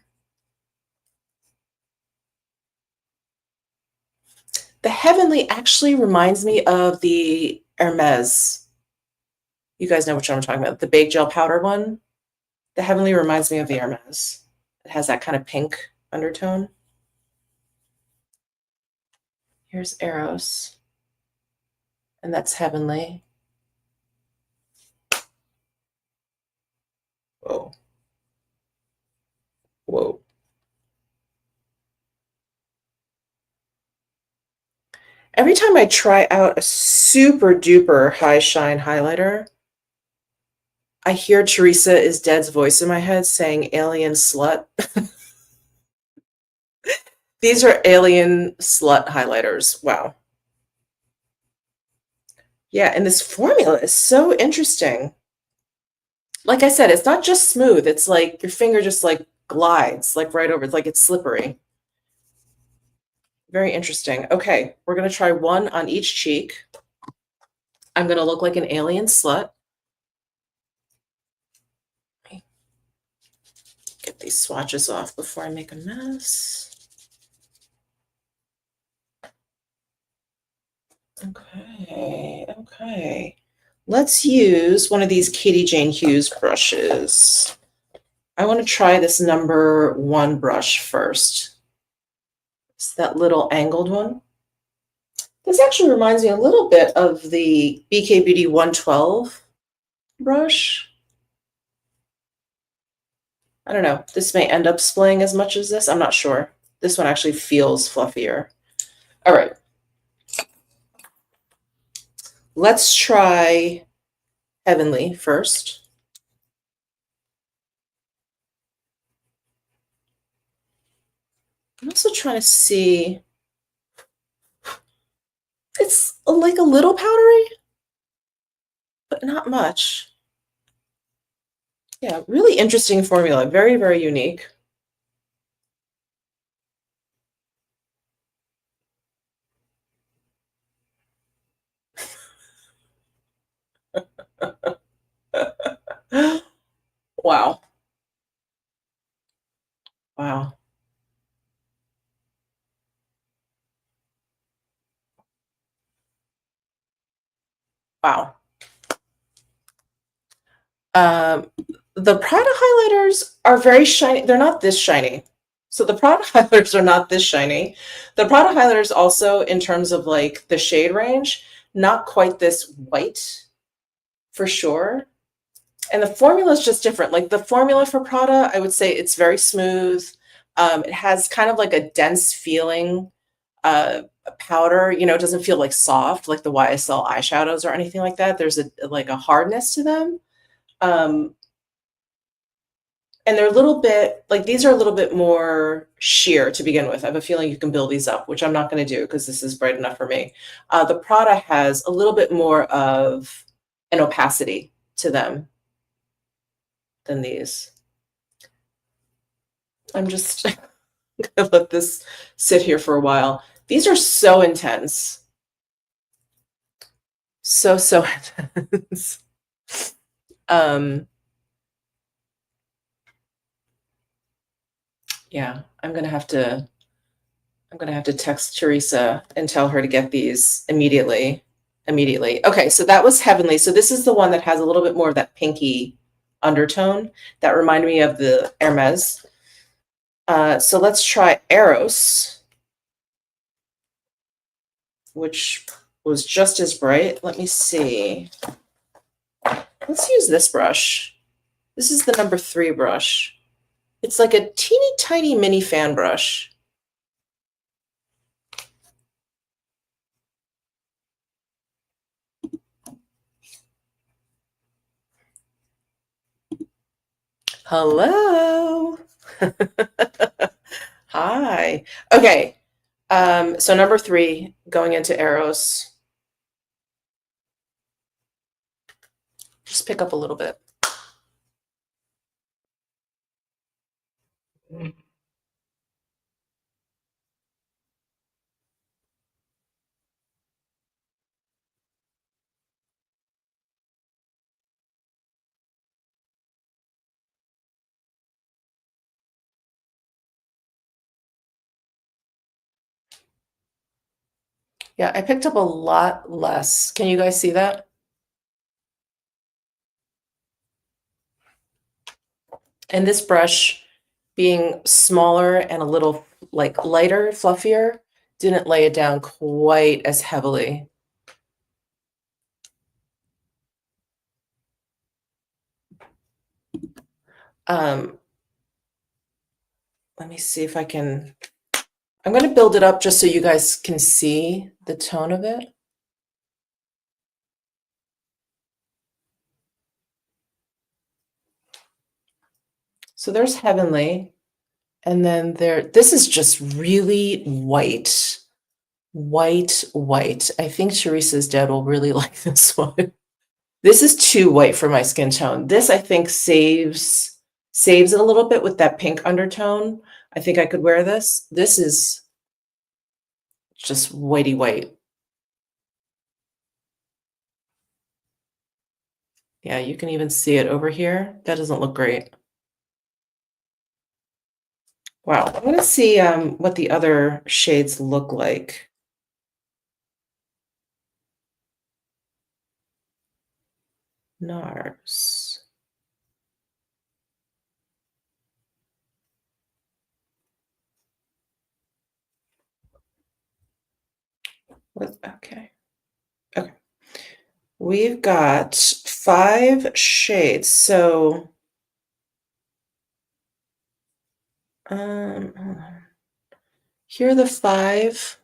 The Heavenly actually reminds me of the Hermes. You guys know which one I'm talking about. The Bake Gel powder one. The Heavenly reminds me of the Hermes. It has that kind of pink undertone. Here's Eros. And that's Heavenly. Whoa. Whoa. Every time I try out a super duper high shine highlighter, I hear Teresa is Dead's voice in my head saying alien slut. These are alien slut highlighters. Wow. Yeah, and this formula is so interesting. Like I said, it's not just smooth. It's like your finger just like glides like right over. It's like it's slippery. Very interesting. Okay, we're going to try one on each cheek. I'm going to look like an alien slut. Get these swatches off before I make a mess. Okay. Let's use one of these Katie Jane Hughes brushes. I want to try this number 1 brush first. It's that little angled one. This actually reminds me a little bit of the BK Beauty 112 brush. I don't know. This may end up splaying as much as this. I'm not sure. This one actually feels fluffier. All right. Let's try Heavenly first. I'm also trying to see. It's like a little powdery, but not much. Yeah, really interesting formula. Very, very unique. Wow. Wow. Wow. The Prada highlighters are very shiny. They're not this shiny. So the Prada highlighters are not this shiny. The Prada highlighters also, in terms of like the shade range, not quite this white for sure. And the formula is just different. Like the formula for Prada, I would say it's very smooth. It has kind of like a dense feeling powder. You know, it doesn't feel like soft like the YSL eyeshadows or anything like that. There's like a hardness to them. And they're a little bit like these are a little bit more sheer to begin with. I have a feeling you can build these up, which I'm not going to do because this is bright enough for me. The Prada has a little bit more of an opacity to them than these. I'm just going to let this sit here for a while. These are so intense. So intense. Yeah, I'm gonna have to text Teresa and tell her to get these immediately. Okay, so that was Heavenly. So this is the one that has a little bit more of that pinky undertone that reminded me of the Hermes. So let's try Eros, which was just as bright. Let me see. Let's use this brush. This is the number 3 brush. It's like a teeny tiny mini fan brush. Hello. Hi. Okay. So number 3, going into Eros. Just pick up a little bit. Yeah, I picked up a lot less. Can you guys see that? And this brush, being smaller and a little like lighter, fluffier, didn't lay it down quite as heavily. Let me see if I can, I'm going to build it up just so you guys can see the tone of it. So there's Heavenly, and then this is just really white, white. I think Teresa's dad will really like this one. This is too white for my skin tone. This, I think, saves it a little bit with that pink undertone. I think I could wear this. This is just whitey white. Yeah, you can even see it over here. That doesn't look great. Wow, I'm gonna see what the other shades look like. NARS. Okay. Okay. We've got 5 shades. So hold on. Here are the 5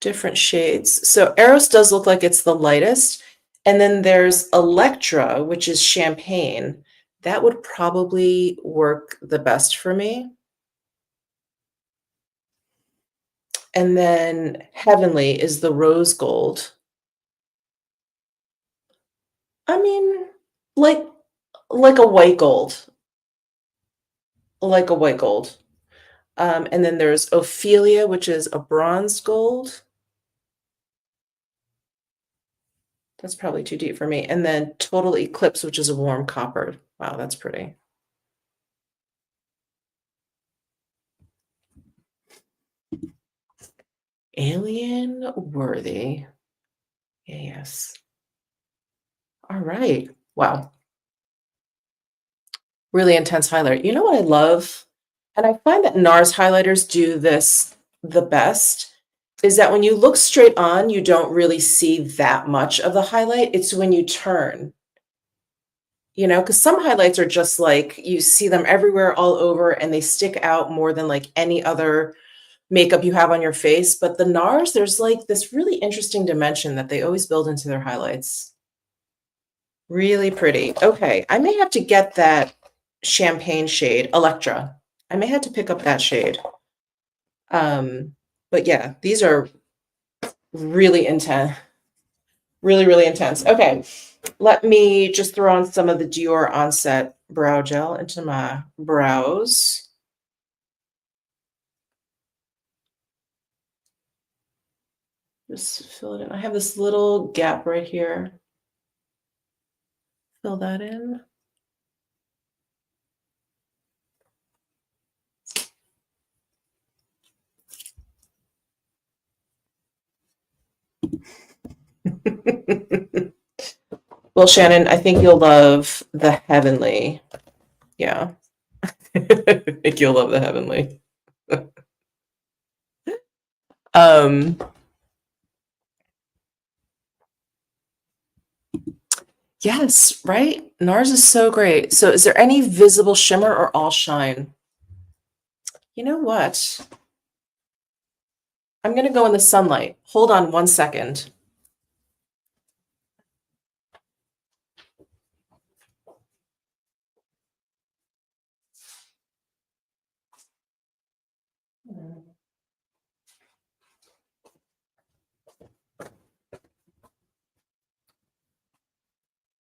different shades. So Eros does look like it's the lightest. And then there's Electra, which is champagne. That would probably work the best for me. And then Heavenly is the rose gold. I mean, like a white gold. Like a white gold. And then there's Ophelia, which is a bronze gold. That's probably too deep for me. And then Total Eclipse, which is a warm copper. Wow, that's pretty. Alien worthy. Yes. All right. Wow. Really intense highlighter. You know what I love? And I find that NARS highlighters do this the best, is that when you look straight on, you don't really see that much of the highlight. It's when you turn, because some highlights are just like you see them everywhere all over and they stick out more than like any other makeup you have on your face. But the NARS, there's like this really interesting dimension that they always build into their highlights. Really pretty. Okay, I may have to get that champagne shade, Electra. I may have to pick up that shade. But yeah, these are really intense. Really, really intense. Okay, let me just throw on some of the Dior Onset Brow Gel into my brows. Just fill it in. I have this little gap right here. Fill that in. Well, Shannon, I think you'll love the Heavenly. Yeah. I think you'll love the Heavenly. Um, yes, right? NARS is so great. So is there any visible shimmer or all shine? You know what? I'm going to go in the sunlight. Hold on 1 second.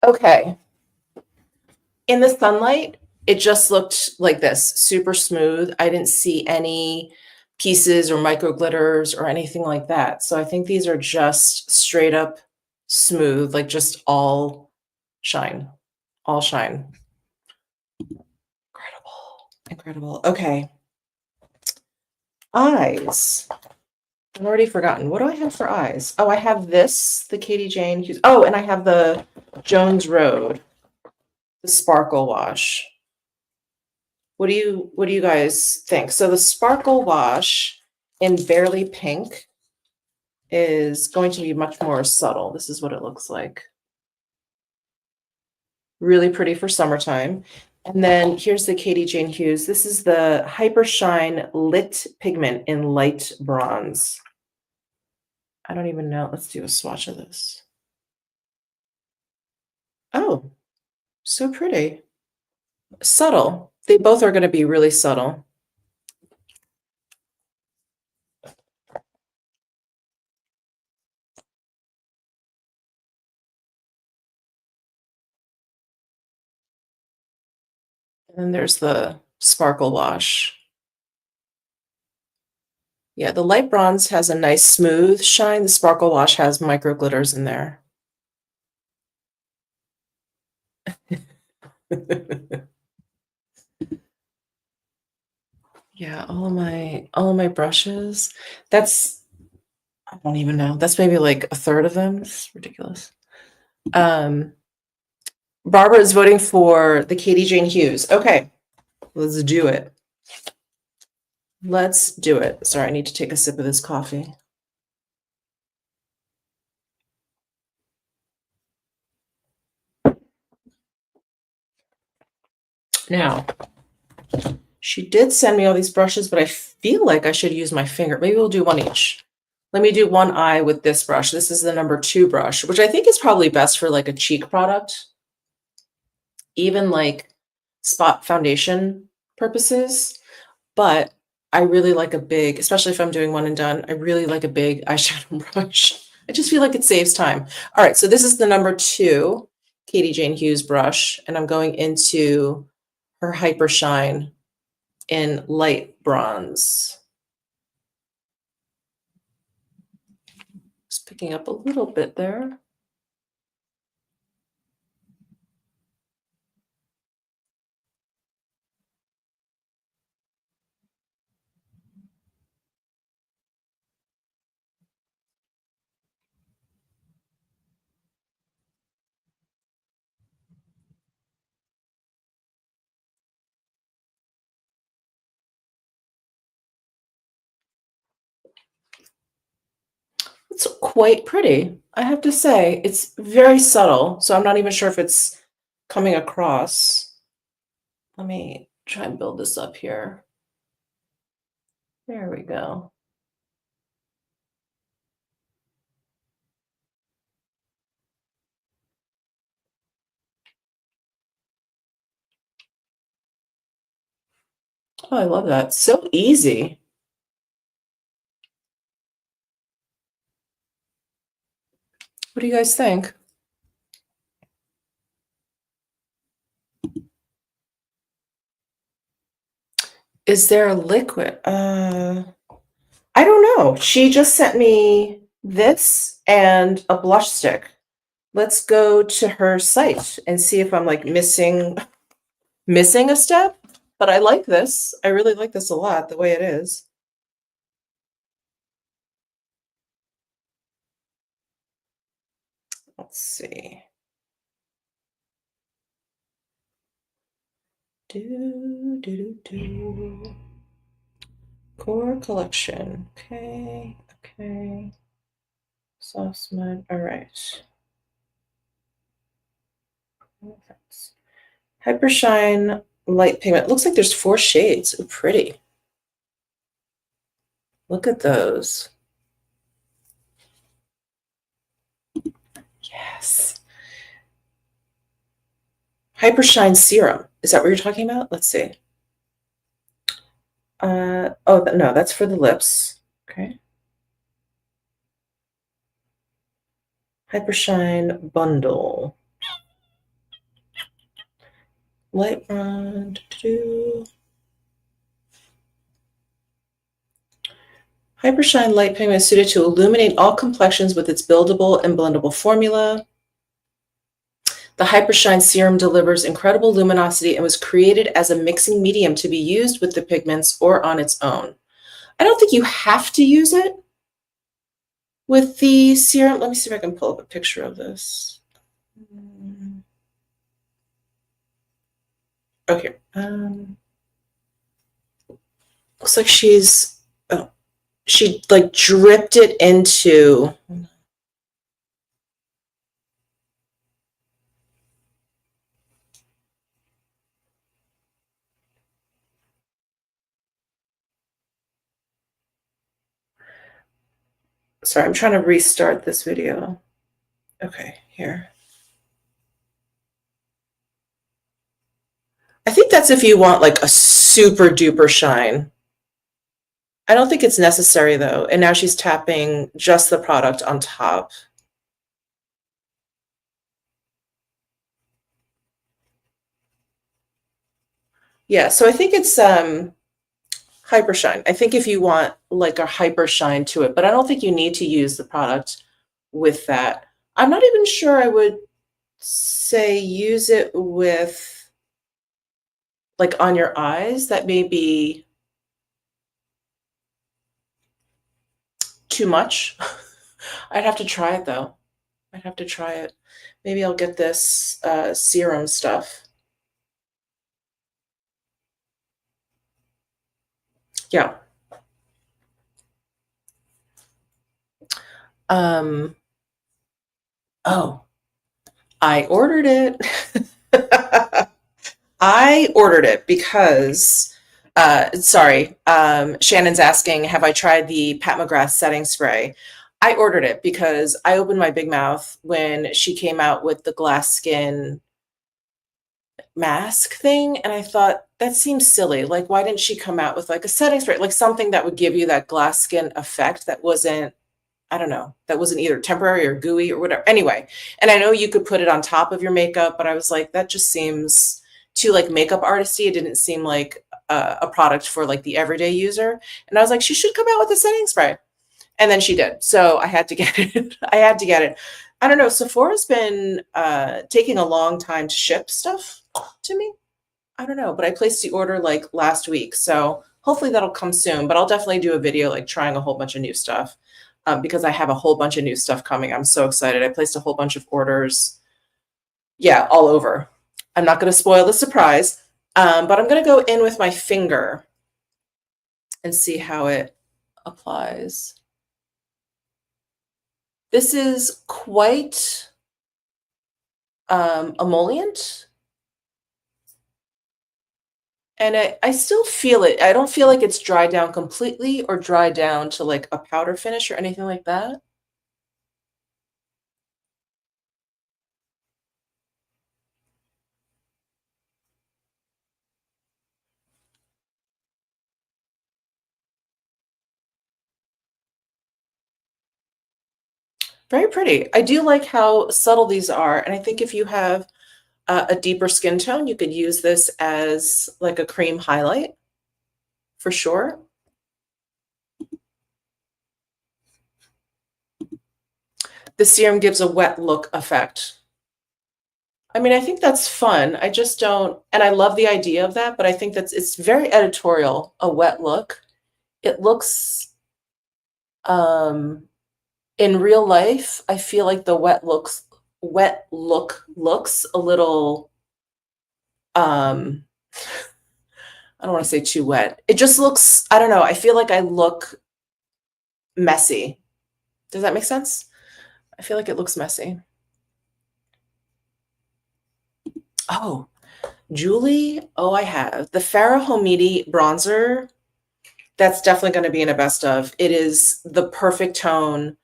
Okay. In the sunlight, It just looked like this, super smooth. I didn't see any pieces or micro glitters or anything like that. So I think these are just straight up smooth, like just all shine, all shine. Incredible, incredible. Okay. Eyes. I've already forgotten. What do I have for eyes? Oh, I have this, the Katie Jane Hughes. Oh, and I have the Jones Road, the Sparkle Wash. What do you guys think? So the Sparkle Wash in Barely Pink is going to be much more subtle. This is what it looks like. Really pretty for summertime. And then here's the Katie Jane Hughes. This is the Hyper Shine Lit Pigment in Light Bronze. I don't even know. Let's do a swatch of this. Oh, so pretty. Subtle. They both are going to be really subtle. And then there's the Sparkle Wash. Yeah, the light bronze has a nice smooth shine. The Sparkle Wash has micro glitters in there. Yeah, all of my brushes. That's I don't even know. That's maybe like a third of them. It's ridiculous. Barbara is voting for the Katie Jane Hughes. Okay, let's do it. Let's do it. Sorry, I need to take a sip of this coffee. Now, she did send me all these brushes, but I feel like I should use my finger. Maybe we'll do one each. Let me do one eye with this brush. This is the number 2 brush, which I think is probably best for like a cheek product, even like spot foundation purposes. But I really like a big, especially if I'm doing one and done, I really like a big eyeshadow brush. I just feel like it saves time. All right, so this is the number 2 Katie Jane Hughes brush, and I'm going into her Hyper Shine in light bronze. Just picking up a little bit there. It's quite pretty, I have to say. It's very subtle, so I'm not even sure if it's coming across. Let me try and build this up here. There we go. Oh, I love that. So easy. What do you guys think? Is there a liquid? I don't know. She just sent me this and a blush stick. Let's go to her site and see if I'm like missing a step. But I like this. I really like this a lot, the way it is. Let's see. Do. Core collection. Okay. Okay. Soft smudge. All right. Hyper Shine Light Pigment. Looks like there's 4 shades. Ooh, pretty. Look at those. Yes. Hyper Shine Serum. Is that what you're talking about? Let's see. Oh, no, that's for the lips. Okay. Hyper Shine Bundle. Light Brand. Hypershine Light Pigment is suited to illuminate all complexions with its buildable and blendable formula. The Hypershine serum delivers incredible luminosity and was created as a mixing medium to be used with the pigments or on its own. I don't think you have to use it with the serum. Let me see if I can pull up a picture of this. Okay. Looks like she like dripped it into. Sorry, I'm trying to restart this video. Okay, here. I think that's if you want like a super duper shine. I don't think it's necessary though. And now she's tapping just the product on top. Yeah, so I think it's hyper shine. I think if you want like a hyper shine to it, but I don't think you need to use the product with that. I'm not even sure I would say use it with like on your eyes. That may be too much. I'd have to try it though. I'd have to try it. Maybe I'll get this serum stuff. Yeah. Oh, I ordered it. I ordered it because, sorry, Shannon's asking, have I tried the Pat McGrath setting spray? I ordered it because I opened my big mouth when she came out with the glass skin mask thing, and I thought, that seems silly. Like, why didn't she come out with like a setting spray, like something that would give you that glass skin effect that wasn't, I don't know, that wasn't either temporary or gooey or whatever. Anyway, and I know you could put it on top of your makeup, but I was like, that just seems too like makeup artisty. It didn't seem like a product for like the everyday user. And I was like, she should come out with a setting spray. And then she did. So I had to get it. I had to get it. I don't know. Sephora's been taking a long time to ship stuff to me. I don't know, but I placed the order like last week. So hopefully that'll come soon, but I'll definitely do a video like trying a whole bunch of new stuff because I have a whole bunch of new stuff coming. I'm so excited. I placed a whole bunch of orders. Yeah, all over. I'm not going to spoil the surprise, but I'm going to go in with my finger and see how it applies. This is quite emollient. And I still feel it. I don't feel like it's dried down completely or dried down to like a powder finish or anything like that. Very pretty. I do like how subtle these are. And I think if you have a deeper skin tone, you could use this as like a cream highlight for sure. The serum gives a wet look effect. I mean, I think that's fun. I just don't, and I love the idea of that, but I think it's very editorial, a wet look. It looks, in real life, I feel like the wet look looks a little, I don't want to say too wet. It just looks, I don't know. I feel like I look messy. Does that make sense? I feel like it looks messy. Oh, Julie. Oh, I have the Farrah Homidi bronzer. That's definitely going to be in a best of. It is the perfect tone.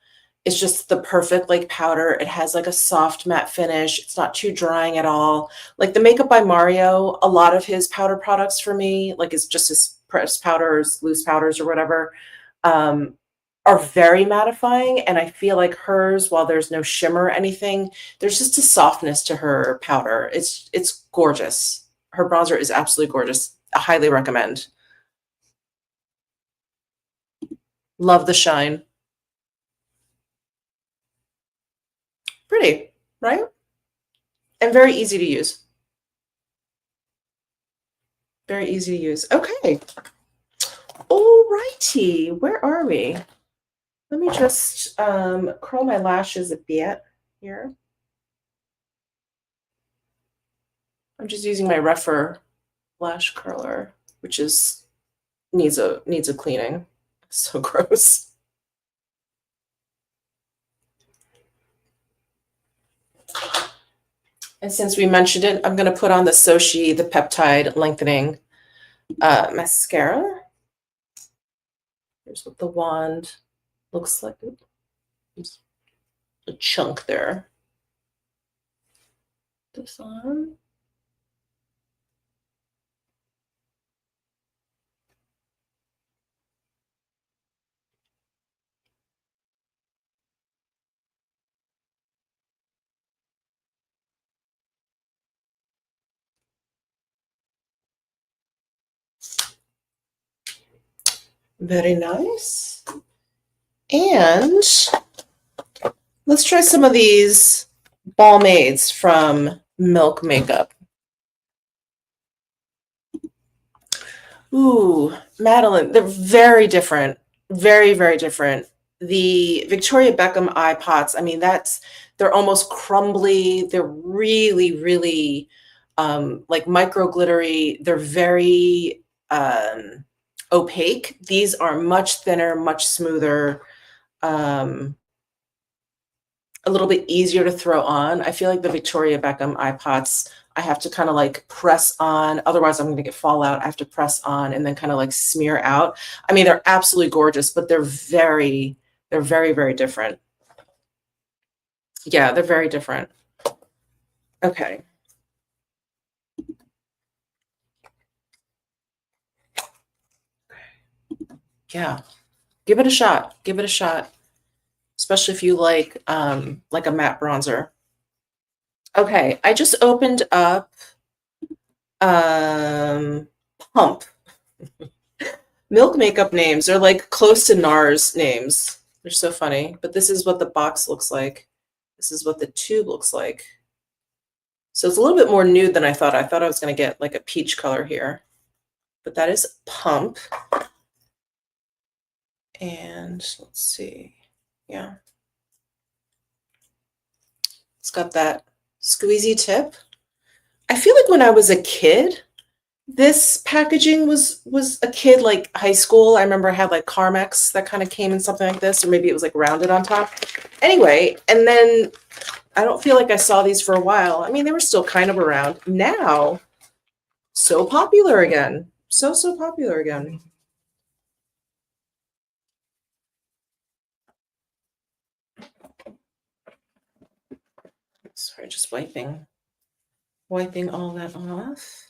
It's just the perfect like powder. It has like a soft matte finish. It's not too drying at all. Like the Makeup by Mario, a lot of his powder products for me, like it's just his pressed powders, loose powders or whatever, are very mattifying. And I feel like hers, while there's no shimmer or anything, there's just a softness to her powder. It's gorgeous. Her bronzer is absolutely gorgeous. I highly recommend. Love the shine. Pretty, right? And very easy to use. Very easy to use. Okay. All righty. Where are we? Let me just curl my lashes a bit here. I'm just using my Reffer lash curler, which is needs a cleaning. So gross. And since we mentioned it, I'm going to put on the Soshi, the peptide lengthening mascara. Here's what the wand looks like. There's a chunk there. This on. Very nice. And let's try some of these Balmades from Milk Makeup. Ooh, Madeline, they're very different. Very, very different. The Victoria Beckham eye pots, I mean, they're almost crumbly. They're really, really like micro glittery. They're very opaque. These are much thinner, much smoother, a little bit easier to throw on. I feel like the Victoria Beckham eye pots, I have to kind of like press on. Otherwise, I'm going to get fallout. I have to press on and then kind of like smear out. I mean, they're absolutely gorgeous, but they're very, very different. Yeah, they're very different. Okay. Yeah. Give it a shot. Give it a shot. Especially if you like a matte bronzer. Okay, I just opened up Pump. Milk Makeup names are like close to NARS names. They're so funny. But this is what the box looks like. This is what the tube looks like. So it's a little bit more nude than I thought. I thought I was going to get like a peach color here. But that is Pump. And let's see. Yeah. It's got that squeezy tip. I feel like when I was a kid, this packaging was a kid like high school. I remember I had like Carmex that kind of came in something like this, or maybe it was like rounded on top. Anyway, and then I don't feel like I saw these for a while. I mean, they were still kind of around. Now, so popular again. So popular again. Sorry, just wiping all that off.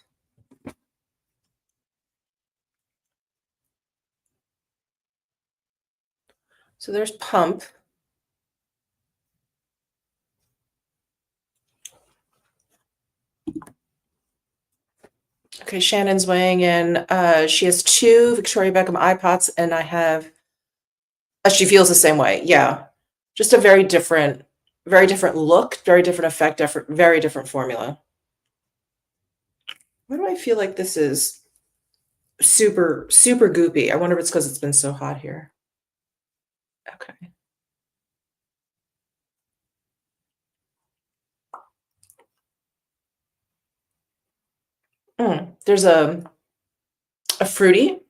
So there's Pump. Okay, Shannon's weighing in. She has 2 Victoria Beckham eye pots, and I have. She feels the same way. Yeah, just a very different look, very different effect, very different formula. Why do I feel like this is super goopy? I wonder if it's because it's been so hot here. Okay. There's a fruity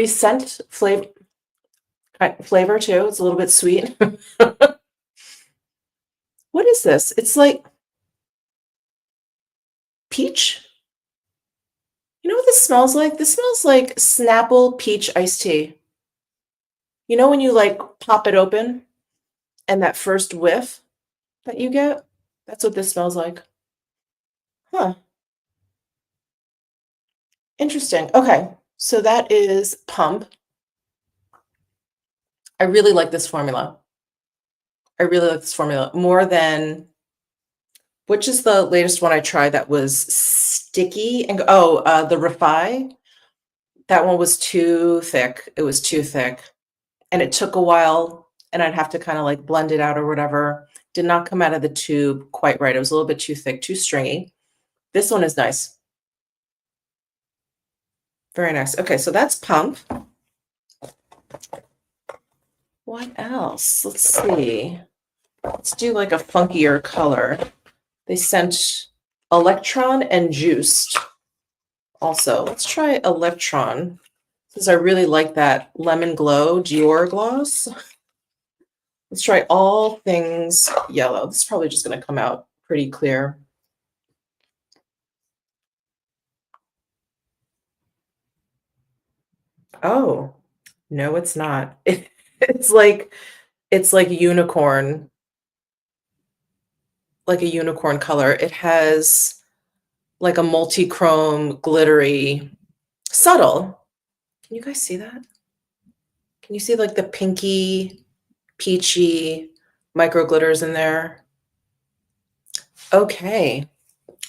scent flavor too. It's a little bit sweet. What is this? It's like peach. You know what this smells like? This smells like Snapple peach iced tea. You know when you like pop it open and that first whiff that you get? That's what this smells like. Huh. Interesting. Okay. So that is Pump. I really like this formula. I really like this formula more than Which is the latest one I tried that was sticky? And the Refi. That one was too thick. It was too thick. And it took a while, and I'd have to kind of like blend it out or whatever. Did not come out of the tube quite right. It was a little bit too thick, too stringy. This one is nice. Very nice. Okay, so that's Pump. What else? Let's see. Let's do like a funkier color. They sent Electron and Juiced. Also, let's try Electron, since I really like that Lemon Glow Dior gloss. Let's try all things yellow. This is probably just going to come out pretty clear. Oh, no, it's not. It's like unicorn, like a unicorn color. It has like a multi-chrome, glittery, subtle. Can you guys see that? Can you see like the pinky, peachy micro glitters in there? Okay.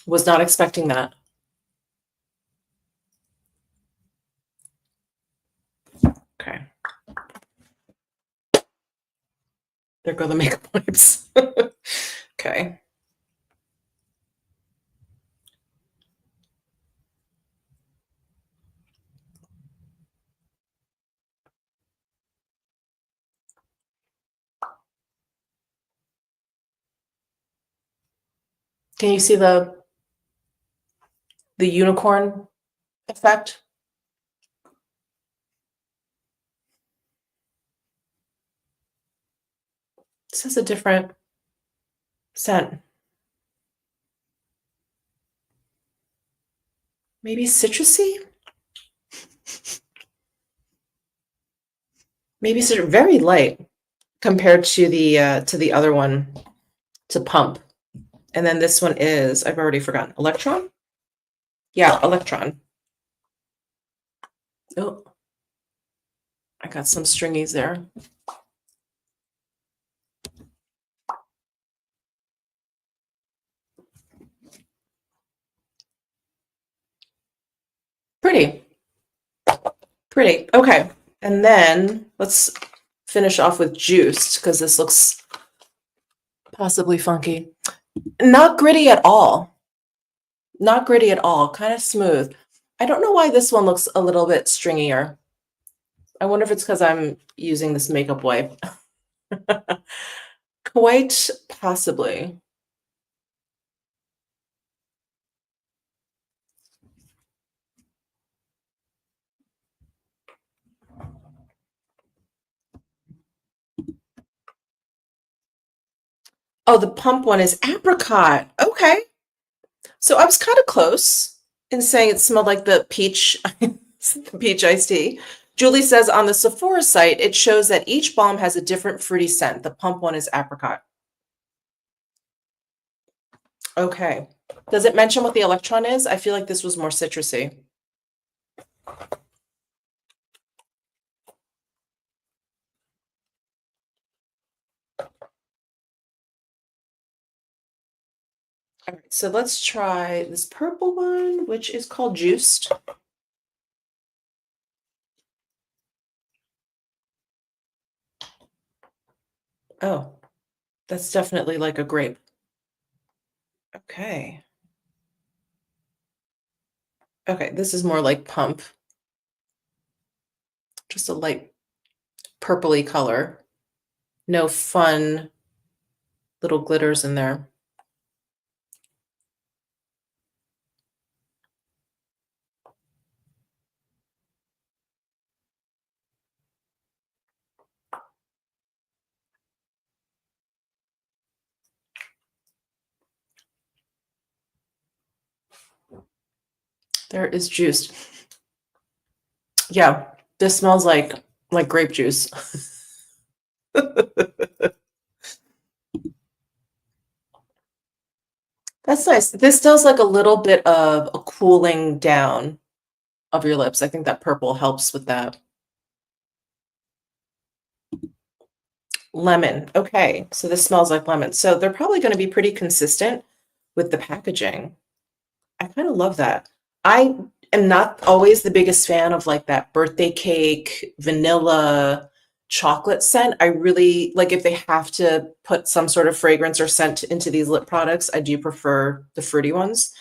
Was not expecting that. Okay. There go the makeup wipes. Okay. Can you see the unicorn effect? This is a different scent. Maybe citrusy? Maybe very light compared to the other one, to Pump. And then this one is, I've already forgotten, Electron? Yeah, Electron. Oh, I got some stringies there. Pretty. Pretty. Okay. And then let's finish off with Juiced, because this looks possibly funky. Not gritty at all. Not gritty at all. Kind of smooth. I don't know why this one looks a little bit stringier. I wonder if it's because I'm using this makeup wipe. Quite possibly. Oh, the Pump one is apricot. Okay. So I was kind of close in saying it smelled like the peach, the peach iced tea. Julie says on the Sephora site, it shows that each balm has a different fruity scent. The Pump one is apricot. Okay. Does it mention what the Electron is? I feel like this was more citrusy. All right, so let's try this purple one, which is called Juiced. Oh, that's definitely like a grape. Okay. Okay, this is more like Pump. Just a light purpley color. No fun little glitters in there. There is Juiced. Yeah, this smells like grape juice. That's nice. This does like a little bit of a cooling down of your lips. I think that purple helps with that. Lemon. Okay, so this smells like lemon. So they're probably going to be pretty consistent. with the packaging. I kind of love that. I am not always the biggest fan of like that birthday cake, vanilla, chocolate scent. I really like if they have to put some sort of fragrance or scent into these lip products, I do prefer the fruity ones.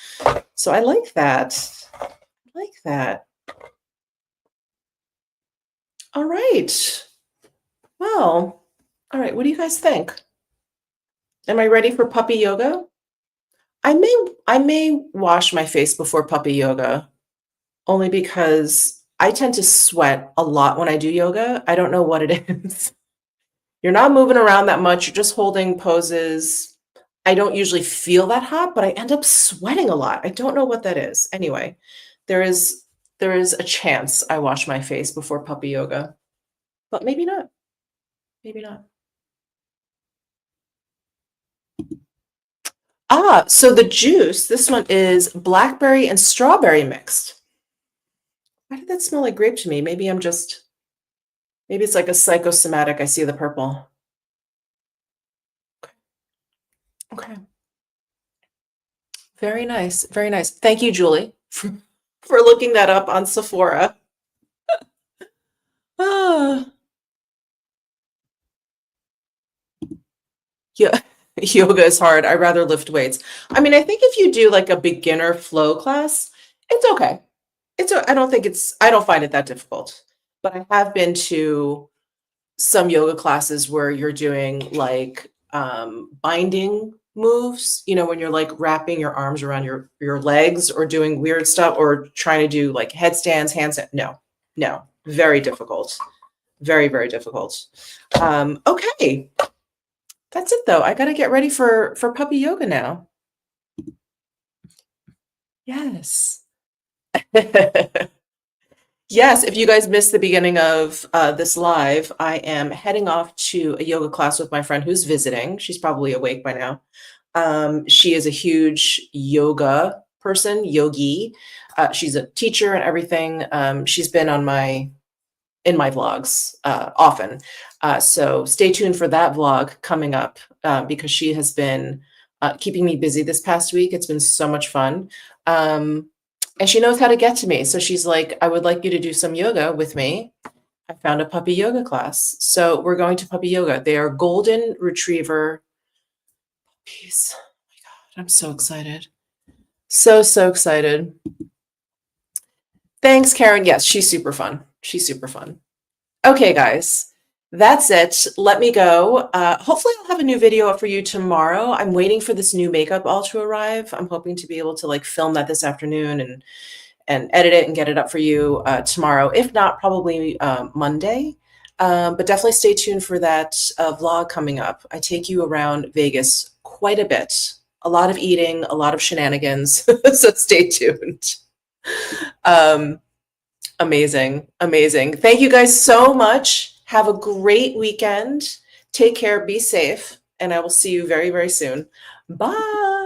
So I like that. I like that. All right. Well, all right. What do you guys think? Am I ready for puppy yoga? I may wash my face before puppy yoga only because I tend to sweat a lot when I do yoga. I don't know what it is. You're not moving around that much. You're just holding poses. I don't usually feel that hot, but I end up sweating a lot. I don't know what that is. Anyway, there is there is a chance I wash my face before puppy yoga, but maybe not. Maybe not. Ah, so the juice, this one is blackberry and strawberry mixed. Why did that smell like grape to me? Maybe it's like a psychosomatic. I see the purple. Okay. Very nice. Very nice. Thank you, Julie, for looking that up on Sephora. Ah, yeah. Yoga is hard. I rather lift weights. I mean, I think if you do like a beginner flow class, it's okay. I don't think I don't find it that difficult. But I have been to some yoga classes where you're doing like binding moves, when you're like wrapping your arms around your legs or doing weird stuff or trying to do like headstands, handstands. No, no, very difficult. Very, very difficult. Okay. That's it though. I gotta get ready for puppy yoga now. Yes. Yes, if you guys missed the beginning of this live, I am heading off to a yoga class with my friend who's visiting. She's probably awake by now. She is a huge yoga person, yogi. She's a teacher and everything. She's been in my vlogs often. So stay tuned for that vlog coming up because she has been keeping me busy this past week. It's been so much fun. And she knows how to get to me. So she's like, I would like you to do some yoga with me. I found a puppy yoga class. So we're going to puppy yoga. They are golden retriever puppies. Oh my God, I'm so excited. So, so excited. Thanks, Karen. Yes, she's super fun. She's super fun. Okay, guys, that's it. Let me go. Hopefully I'll have a new video up for you tomorrow. I'm waiting for this new makeup all to arrive. I'm hoping to be able to like film that this afternoon and edit it and get it up for you tomorrow. If not, probably Monday. But definitely stay tuned for that vlog coming up. I take you around Vegas quite a bit. A lot of eating, a lot of shenanigans. So stay tuned. Amazing. Amazing. Thank you guys so much. Have a great weekend. Take care. Be safe. And I will see you very, very soon. Bye.